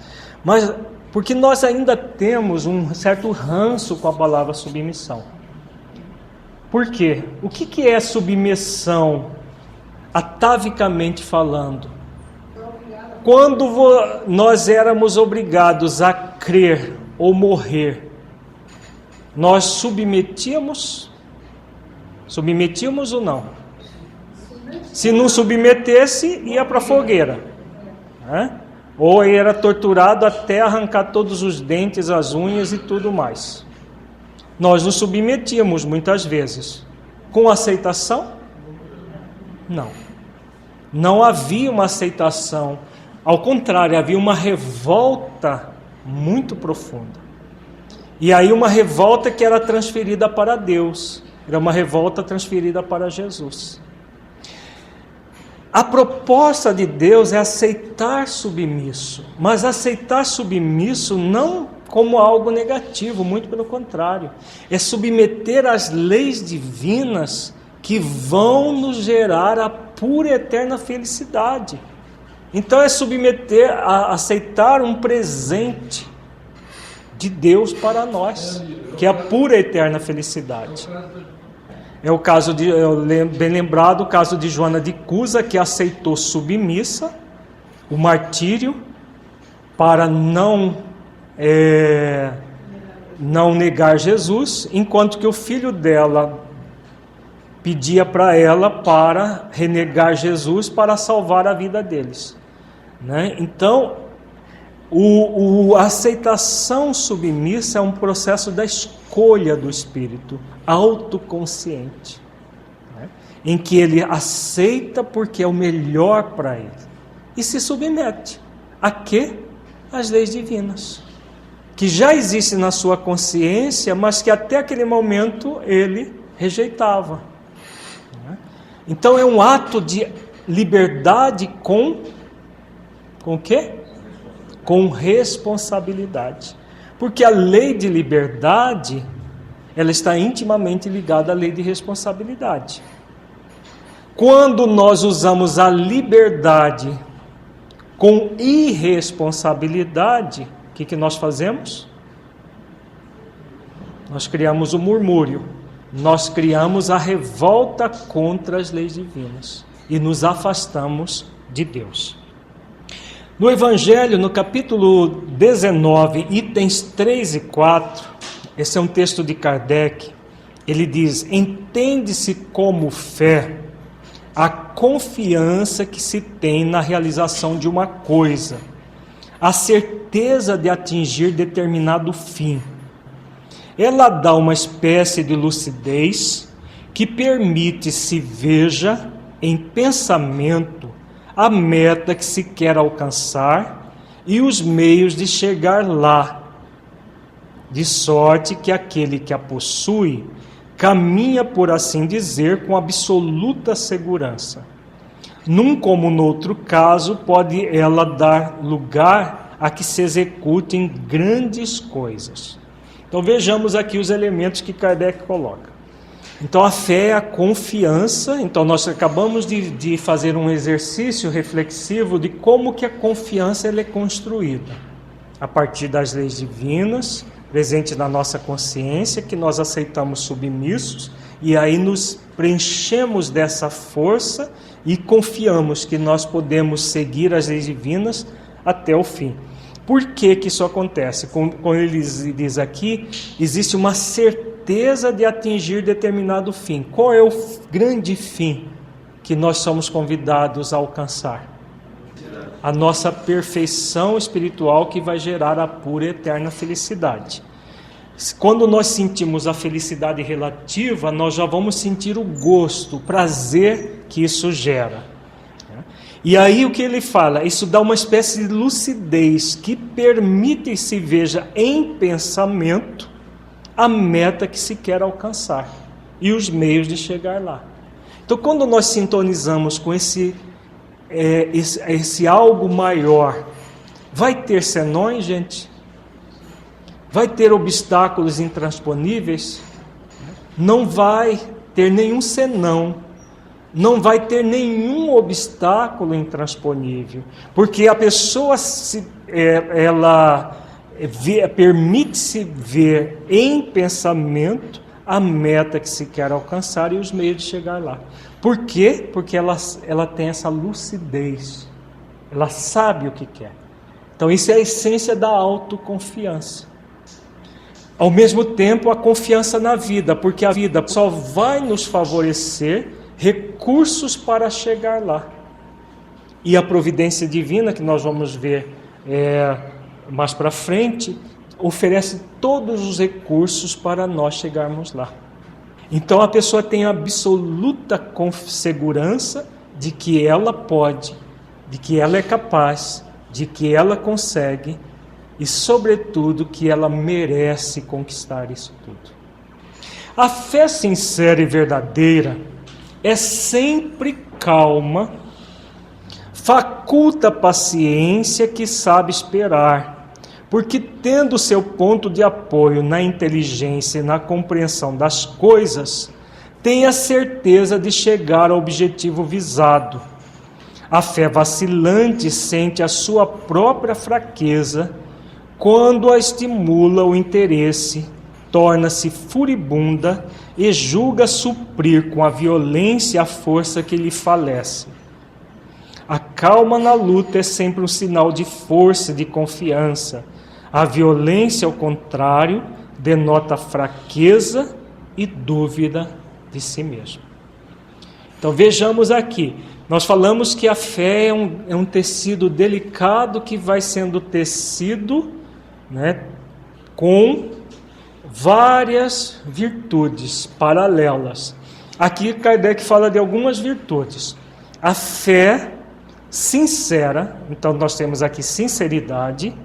Mas porque nós ainda temos um certo ranço com a palavra submissão. Por quê? O que é submissão, atavicamente falando? Quando nós éramos obrigados a crer ou morrer, nós submetíamos ou não? Se não submetesse, ia para a fogueira, né? Ou era torturado até arrancar todos os dentes, as unhas e tudo mais. Nós nos submetíamos muitas vezes. Com aceitação? Não. Não havia uma aceitação. Ao contrário, havia uma revolta muito profunda. E aí uma revolta que era transferida para Deus. era uma revolta transferida para Jesus. A proposta de Deus é aceitar submisso, mas aceitar submisso não como algo negativo, muito pelo contrário. É submeter às leis divinas que vão nos gerar a pura e eterna felicidade. Então é submeter a aceitar um presente de Deus para nós, que é a pura e eterna felicidade. É o caso bem lembrado, o caso de Joana de Cusa, que aceitou submissa o martírio para não negar Jesus, enquanto que o filho dela pedia para ela para renegar Jesus para salvar a vida deles, né? Então, a aceitação submissa é um processo da escolha do espírito autoconsciente, né? Em que ele aceita porque é o melhor para ele e se submete a quê? Às leis divinas, que já existem na sua consciência, mas que até aquele momento ele rejeitava. Então é um ato de liberdade com o quê? Com responsabilidade. Porque a lei de liberdade, ela está intimamente ligada à lei de responsabilidade. Quando nós usamos a liberdade com irresponsabilidade, o que nós fazemos? Nós criamos o murmúrio. Nós criamos a revolta contra as leis divinas e nos afastamos de Deus. No Evangelho, no capítulo 19, itens 3 e 4, esse é um texto de Kardec, ele diz: entende-se como fé a confiança que se tem na realização de uma coisa, a certeza de atingir determinado fim. Ela dá uma espécie de lucidez que permite se veja em pensamento a meta que se quer alcançar e os meios de chegar lá, de sorte que aquele que a possui caminha, por assim dizer, com absoluta segurança. Num como noutro caso, pode ela dar lugar a que se executem grandes coisas. Então vejamos aqui os elementos que Kardec coloca. Então a fé é a confiança. Então nós acabamos de fazer um exercício reflexivo de como que a confiança ela é construída. A partir das leis divinas, presentes na nossa consciência, que nós aceitamos submissos, e aí nos preenchemos dessa força e confiamos que nós podemos seguir as leis divinas até o fim. Por que isso acontece? Como ele diz aqui, existe uma certeza de atingir determinado fim. Qual é o grande fim que nós somos convidados a alcançar? A nossa perfeição espiritual, que vai gerar a pura e eterna felicidade. Quando nós sentimos a felicidade relativa, nós já vamos sentir o gosto, o prazer que isso gera. E aí o que ele fala? Isso dá uma espécie de lucidez que permite que se veja em pensamento a meta que se quer alcançar e os meios de chegar lá. Então, quando nós sintonizamos com esse algo maior, vai ter senões, gente? Vai ter obstáculos intransponíveis? Não vai ter nenhum senão. Não vai ter nenhum obstáculo intransponível, porque a pessoa permite-se ver em pensamento a meta que se quer alcançar e os meios de chegar lá. Por quê? Porque ela tem essa lucidez, ela sabe o que quer. Então isso é a essência da autoconfiança. Ao mesmo tempo, a confiança na vida, porque a vida só vai nos favorecer recursos para chegar lá. E a providência divina, que nós vamos ver mais para frente, oferece todos os recursos para nós chegarmos lá. Então a pessoa tem absoluta segurança de que ela pode, de que ela é capaz, de que ela consegue e, sobretudo, que ela merece conquistar isso tudo. A fé sincera e verdadeira é sempre calma, faculta paciência que sabe esperar, porque tendo seu ponto de apoio na inteligência e na compreensão das coisas, tem a certeza de chegar ao objetivo visado. A fé vacilante sente a sua própria fraqueza quando a estimula o interesse, torna-se furibunda e julga suprir com a violência a força que lhe falece. A calma na luta é sempre um sinal de força e de confiança. A violência, ao contrário, denota fraqueza e dúvida de si mesmo. Então vejamos aqui, nós falamos que a fé é um tecido delicado que vai sendo tecido, né, com várias virtudes paralelas. Aqui Kardec fala de algumas virtudes. A fé sincera, então nós temos aqui sinceridade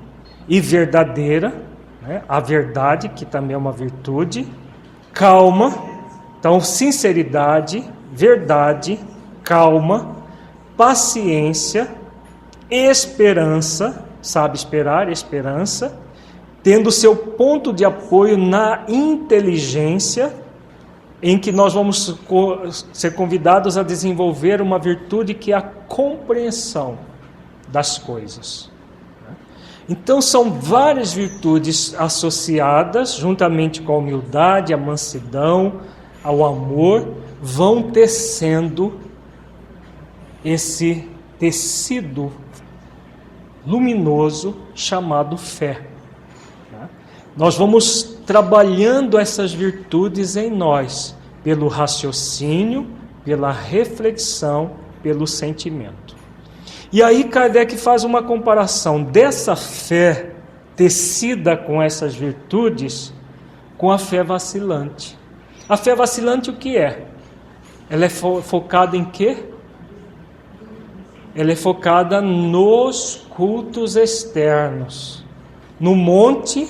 e verdadeira, né? A verdade, que também é uma virtude. Calma, então sinceridade, verdade, calma, paciência, esperança, sabe esperar, esperança, tendo seu ponto de apoio na inteligência, em que nós vamos ser convidados a desenvolver uma virtude que é a compreensão das coisas. Então são várias virtudes associadas, juntamente com a humildade, a mansidão, ao amor, vão tecendo esse tecido luminoso chamado fé. Nós vamos trabalhando essas virtudes em nós, pelo raciocínio, pela reflexão, pelo sentimento. E aí Kardec faz uma comparação dessa fé tecida com essas virtudes com a fé vacilante. A fé vacilante o que é? Ela é focada em quê? Ela é focada nos cultos externos, no monte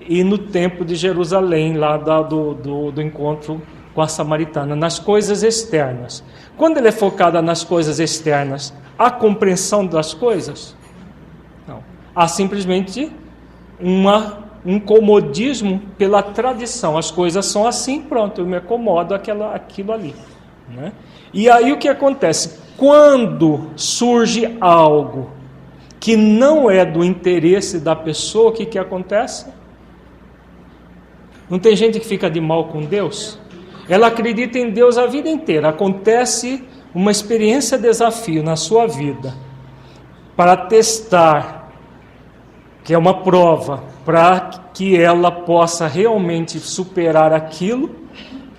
e no templo de Jerusalém, lá do encontro com a samaritana, nas coisas externas. Quando ela é focada nas coisas externas, há compreensão das coisas? Não. Há simplesmente um comodismo pela tradição. As coisas são assim, pronto, eu me acomodo aquilo ali. Né? E aí o que acontece? Quando surge algo que não é do interesse da pessoa, o que acontece? Não tem gente que fica de mal com Deus? Ela acredita em Deus a vida inteira. Acontece uma experiência desafio na sua vida para testar, que é uma prova, para que ela possa realmente superar aquilo.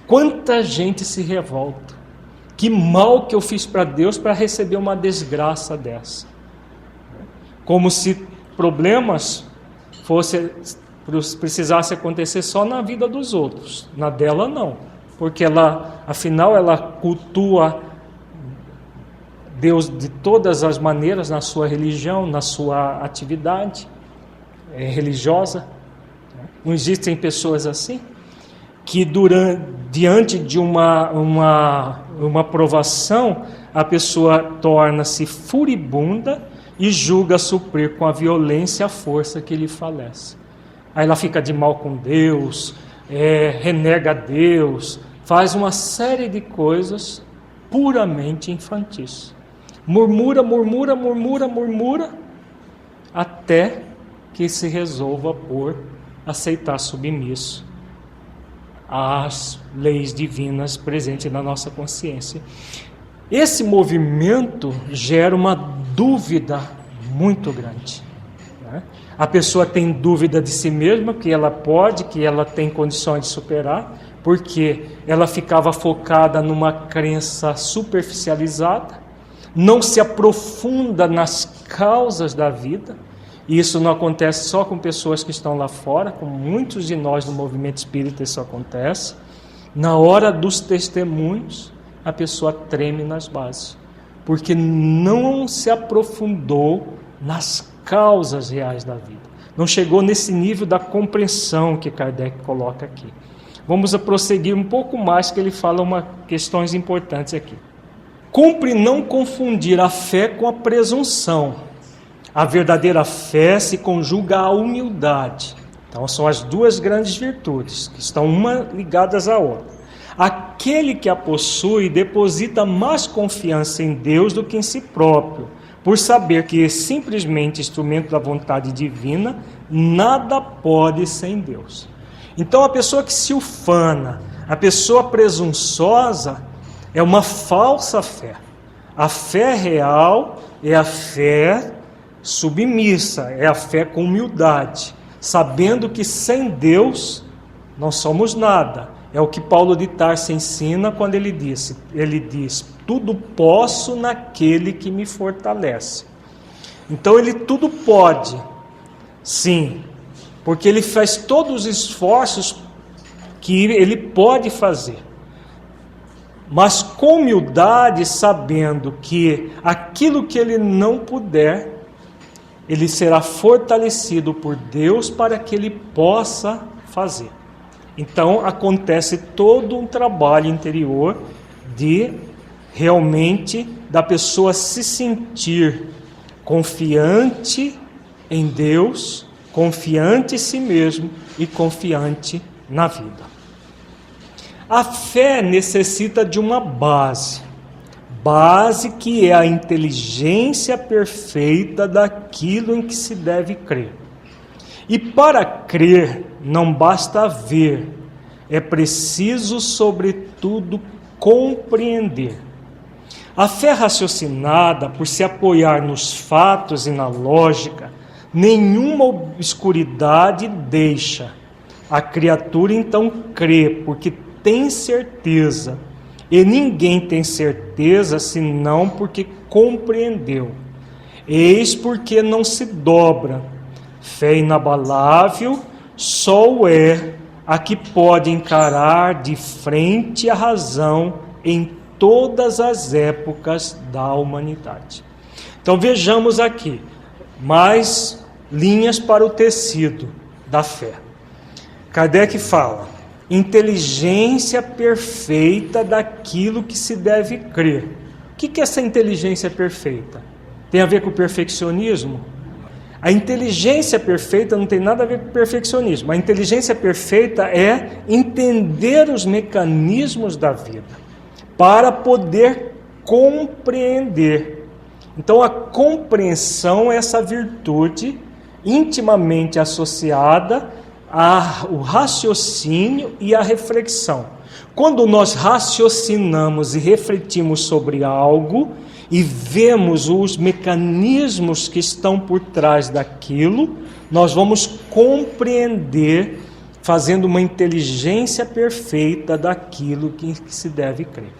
Quanta gente se revolta. Que mal que eu fiz para Deus para receber uma desgraça dessa. Como se problemas precisasse acontecer só na vida dos outros, na dela não, porque afinal ela cultua Deus de todas as maneiras na sua religião, na sua atividade religiosa. Não existem pessoas assim que diante de uma provação a pessoa torna-se furibunda e julga suprir com a violência a força que lhe falece. Aí ela fica de mal com Deus, renega Deus, faz uma série de coisas puramente infantis. Murmura, até que se resolva por aceitar submisso às leis divinas presentes na nossa consciência. Esse movimento gera uma dúvida muito grande. A pessoa tem dúvida de si mesma, que ela pode, que ela tem condições de superar, porque ela ficava focada numa crença superficializada, não se aprofunda nas causas da vida, e isso não acontece só com pessoas que estão lá fora, com muitos de nós no movimento espírita isso acontece. Na hora dos testemunhos, a pessoa treme nas bases, porque não se aprofundou nas causas reais da vida. Não chegou nesse nível da compreensão que Kardec coloca aqui. vamos prosseguir um pouco mais, que ele fala questões importantes aqui. Cumpre não confundir a fé com a presunção. A verdadeira fé se conjuga à humildade. Então são as duas grandes virtudes, que estão uma ligadas à outra. Aquele que a possui deposita mais confiança em Deus do que em si próprio, por saber que é simplesmente instrumento da vontade divina, nada pode sem Deus. Então a pessoa que se ufana, a pessoa presunçosa, é uma falsa fé. A fé real é a fé submissa, é a fé com humildade, sabendo que sem Deus não somos nada. É o que Paulo de Tarso ensina quando ele diz, tudo posso naquele que me fortalece. Então ele tudo pode, sim, porque ele faz todos os esforços que ele pode fazer, mas com humildade, sabendo que aquilo que ele não puder, ele será fortalecido por Deus para que ele possa fazer. Então acontece todo um trabalho interior de realmente da pessoa se sentir confiante em Deus, confiante em si mesmo e confiante na vida. A fé necessita de uma base que é a inteligência perfeita daquilo em que se deve crer. E para crer não basta ver, é preciso, sobretudo, compreender. A fé raciocinada, por se apoiar nos fatos e na lógica, nenhuma obscuridade deixa. A criatura então crê, porque tem certeza, e ninguém tem certeza senão porque compreendeu. Eis porque não se dobra. Fé inabalável só o é a que pode encarar de frente a razão em todas as épocas da humanidade. Então vejamos aqui mais linhas para o tecido da fé. Kardec fala: inteligência perfeita daquilo que se deve crer. O que é essa inteligência perfeita? Tem a ver com o perfeccionismo? A inteligência perfeita não tem nada a ver com perfeccionismo. A inteligência perfeita é entender os mecanismos da vida para poder compreender. Então a compreensão é essa virtude intimamente associada ao raciocínio e à reflexão. Quando nós raciocinamos e refletimos sobre algo e vemos os mecanismos que estão por trás daquilo, nós vamos compreender, fazendo uma inteligência perfeita daquilo que se deve crer.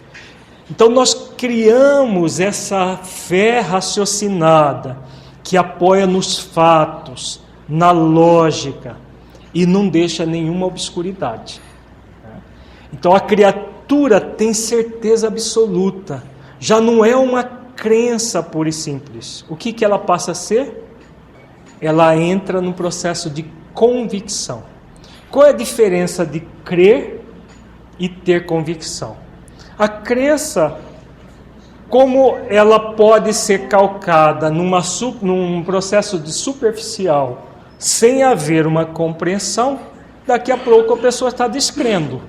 Então nós criamos essa fé raciocinada, que apoia nos fatos, na lógica, e não deixa nenhuma obscuridade. Então a criatura tem certeza absoluta, já não é uma crença pura e simples. O que ela passa a ser? Ela entra num processo de convicção. Qual é a diferença de crer e ter convicção? A crença, como ela pode ser calcada num processo de superficial, sem haver uma compreensão, daqui a pouco a pessoa está descrendo.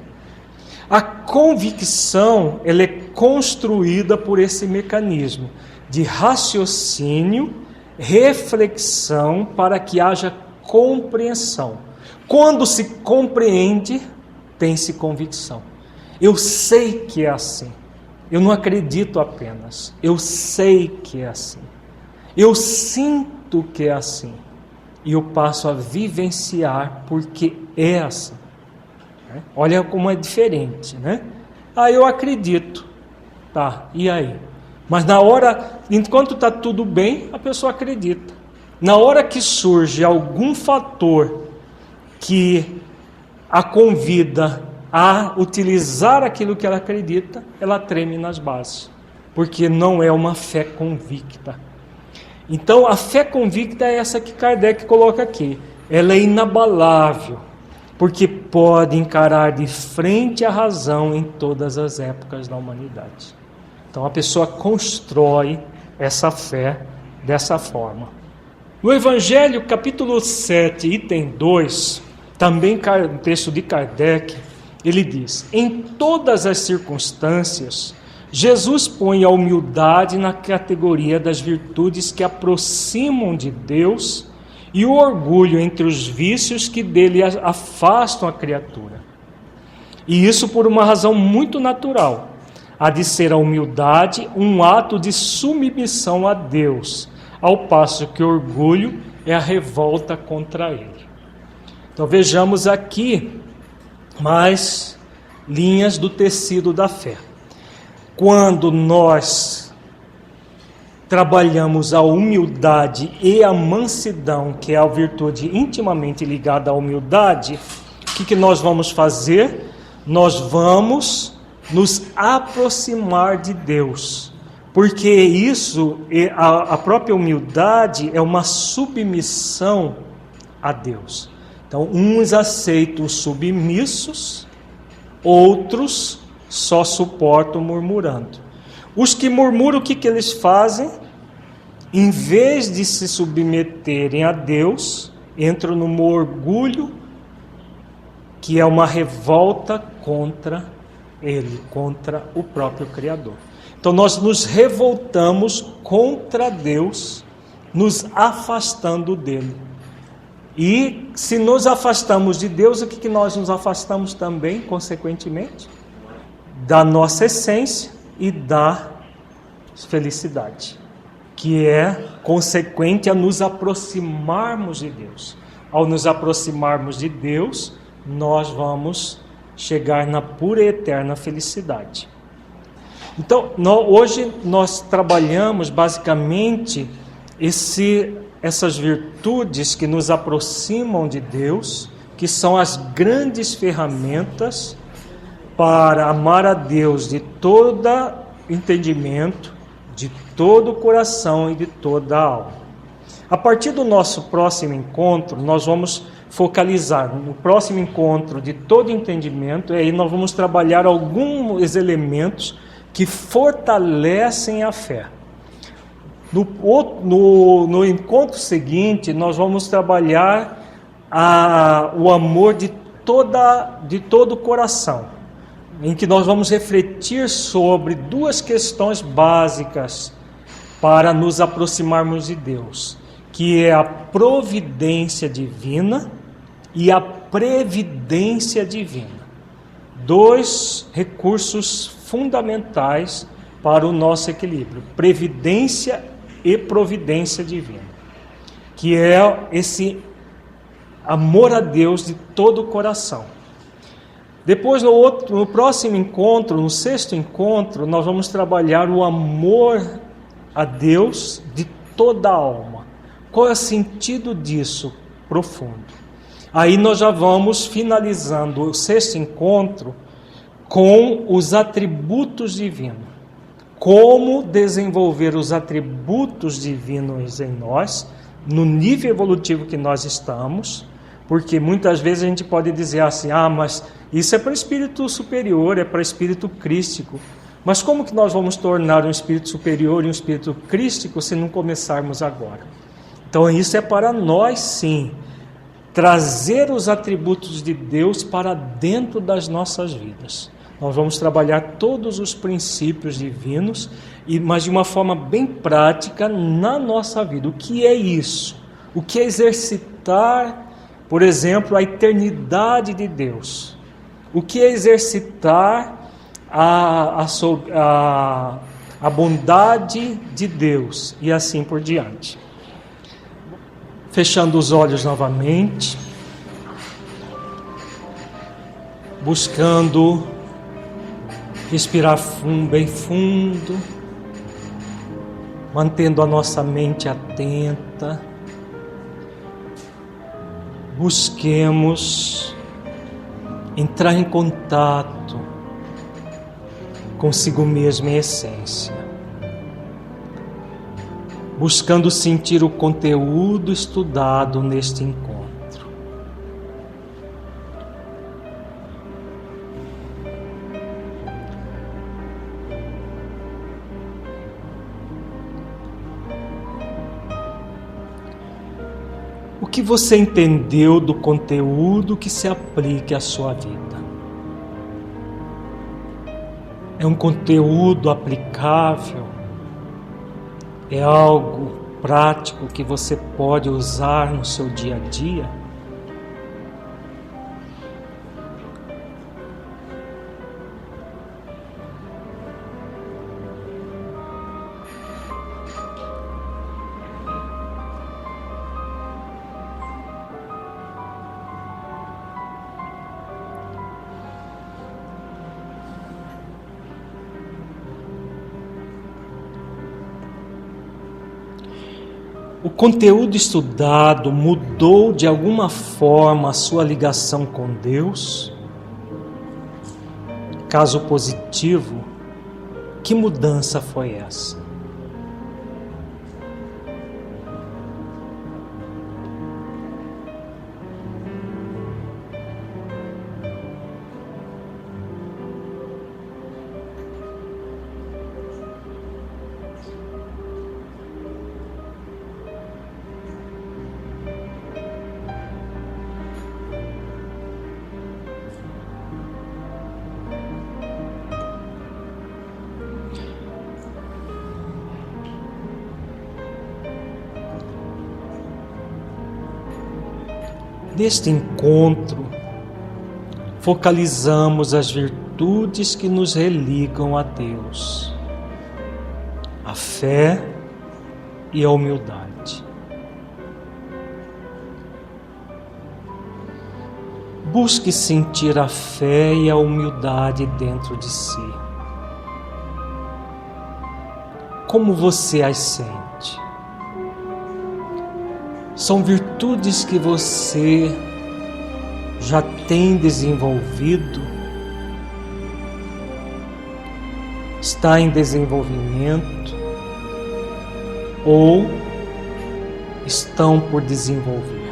A convicção, ela é construída por esse mecanismo de raciocínio, reflexão, para que haja compreensão. Quando se compreende, tem-se convicção. Eu sei que é assim. Eu não acredito apenas. Eu sei que é assim. Eu sinto que é assim. E eu passo a vivenciar porque é assim. Olha como é diferente, né? Eu acredito. Tá, e aí? Mas na hora, enquanto está tudo bem, a pessoa acredita. Na hora que surge algum fator que a convida a utilizar aquilo que ela acredita, ela treme nas bases, porque não é uma fé convicta. Então a fé convicta é essa que Kardec coloca aqui. Ela é inabalável, porque pode encarar de frente a razão em todas as épocas da humanidade. Então a pessoa constrói essa fé dessa forma. No Evangelho, capítulo 7, item 2, também no texto de Kardec, ele diz: em todas as circunstâncias, Jesus põe a humildade na categoria das virtudes que aproximam de Deus e o orgulho entre os vícios que dele afastam a criatura. E isso por uma razão muito natural, há de ser a humildade um ato de submissão a Deus, ao passo que o orgulho é a revolta contra ele. Então vejamos aqui mais linhas do tecido da fé. Quando nós trabalhamos a humildade e a mansidão, que é a virtude intimamente ligada à humildade, o que nós vamos fazer? Nós vamos nos aproximar de Deus, porque isso, a própria humildade é uma submissão a Deus. Então, uns aceitam os submissos, outros só suportam murmurando. Os que murmuram, o que eles fazem? Em vez de se submeterem a Deus, entram no orgulho, que é uma revolta contra Ele, contra o próprio Criador. Então nós nos revoltamos contra Deus, nos afastando dele. E se nos afastamos de Deus, o que nós nos afastamos também, consequentemente? Da nossa essência e da felicidade, que é consequente a nos aproximarmos de Deus. Ao nos aproximarmos de Deus, nós vamos chegar na pura e eterna felicidade. Então, hoje nós trabalhamos basicamente essas virtudes que nos aproximam de Deus, que são as grandes ferramentas para amar a Deus de todo entendimento, de todo o coração e de toda a alma. A partir do nosso próximo encontro, nós vamos focalizar no próximo encontro de todo entendimento, e aí nós vamos trabalhar alguns elementos que fortalecem a fé. No encontro seguinte, nós vamos trabalhar o amor de todo o coração, em que nós vamos refletir sobre duas questões básicas para nos aproximarmos de Deus, que é a providência divina e a previdência divina. Dois recursos fundamentais para o nosso equilíbrio: previdência e providência divina, que é esse amor a Deus de todo o coração. Depois, no próximo encontro, no sexto encontro, nós vamos trabalhar o amor a Deus de toda a alma. Qual é o sentido disso profundo? Aí nós já vamos finalizando o sexto encontro com os atributos divinos. Como desenvolver os atributos divinos em nós, no nível evolutivo que nós estamos, porque muitas vezes a gente pode dizer assim: mas isso é para espírito superior, é para espírito crístico. Mas como que nós vamos tornar um espírito superior e um espírito crístico se não começarmos agora? Então isso é para nós, sim, trazer os atributos de Deus para dentro das nossas vidas. Nós vamos trabalhar todos os princípios divinos, mas de uma forma bem prática na nossa vida. O que é isso? O que é exercitar, por exemplo, a eternidade de Deus? O que é exercitar a bondade de Deus? E assim por diante. Fechando os olhos novamente, buscando respirar bem fundo, mantendo a nossa mente atenta. Busquemos entrar em contato consigo mesmo em essência, buscando sentir o conteúdo estudado neste encontro. que você entendeu do conteúdo que se aplique à sua vida? É um conteúdo aplicável? É algo prático que você pode usar no seu dia a dia? O conteúdo estudado mudou de alguma forma a sua ligação com Deus? Caso positivo, que mudança foi essa? Neste encontro, focalizamos as virtudes que nos religam a Deus, a fé e a humildade. Busque sentir a fé e a humildade dentro de si. Como você as sente? São virtudes que você já tem desenvolvido, está em desenvolvimento ou estão por desenvolver.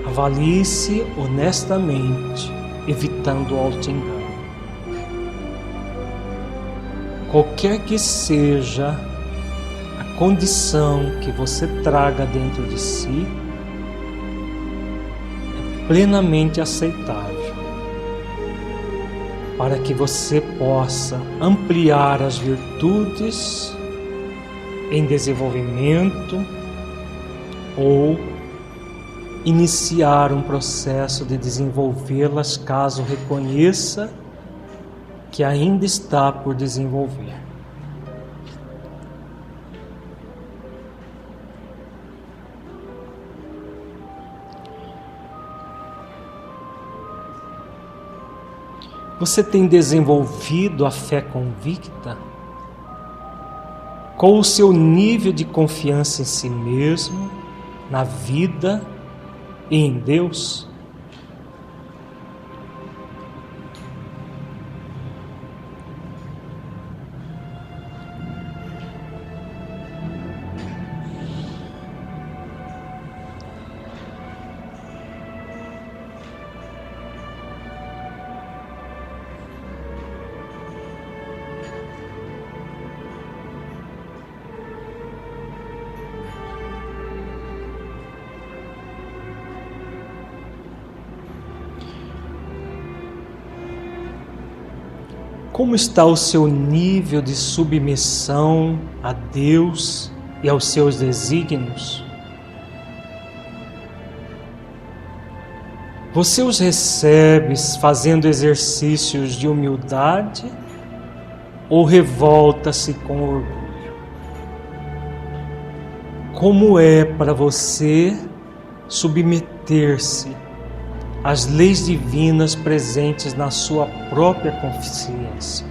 Avalie-se honestamente, evitando o auto-engano. Qualquer que seja a condição que você traga dentro de si, é plenamente aceitável, para que você possa ampliar as virtudes em desenvolvimento ou iniciar um processo de desenvolvê-las caso reconheça que ainda está por desenvolver. Você tem desenvolvido a fé convicta? Qual o seu nível de confiança em si mesmo, na vida e em Deus? Como está o seu nível de submissão a Deus e aos seus desígnios? Você os recebe fazendo exercícios de humildade ou revolta-se com orgulho? Como é para você submeter-se às leis divinas presentes na sua própria consciência?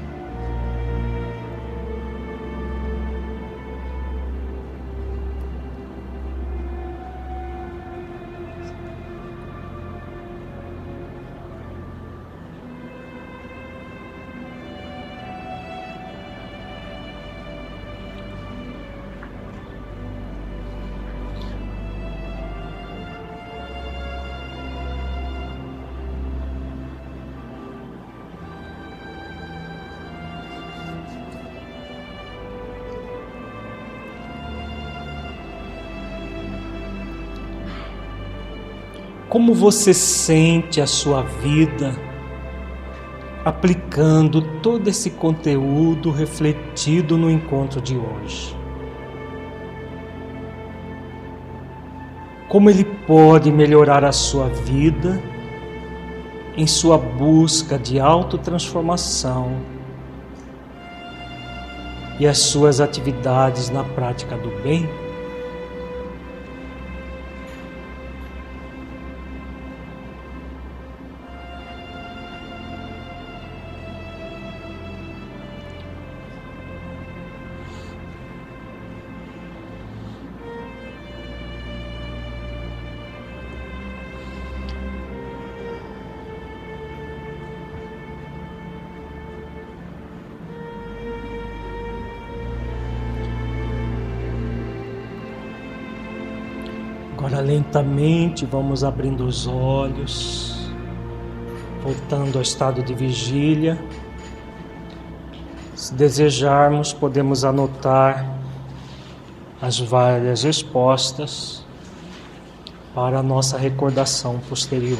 Como você sente a sua vida aplicando todo esse conteúdo refletido no encontro de hoje? Como ele pode melhorar a sua vida em sua busca de autotransformação e as suas atividades na prática do bem? Agora lentamente vamos abrindo os olhos, voltando ao estado de vigília. Se desejarmos, podemos anotar as várias respostas para a nossa recordação posterior.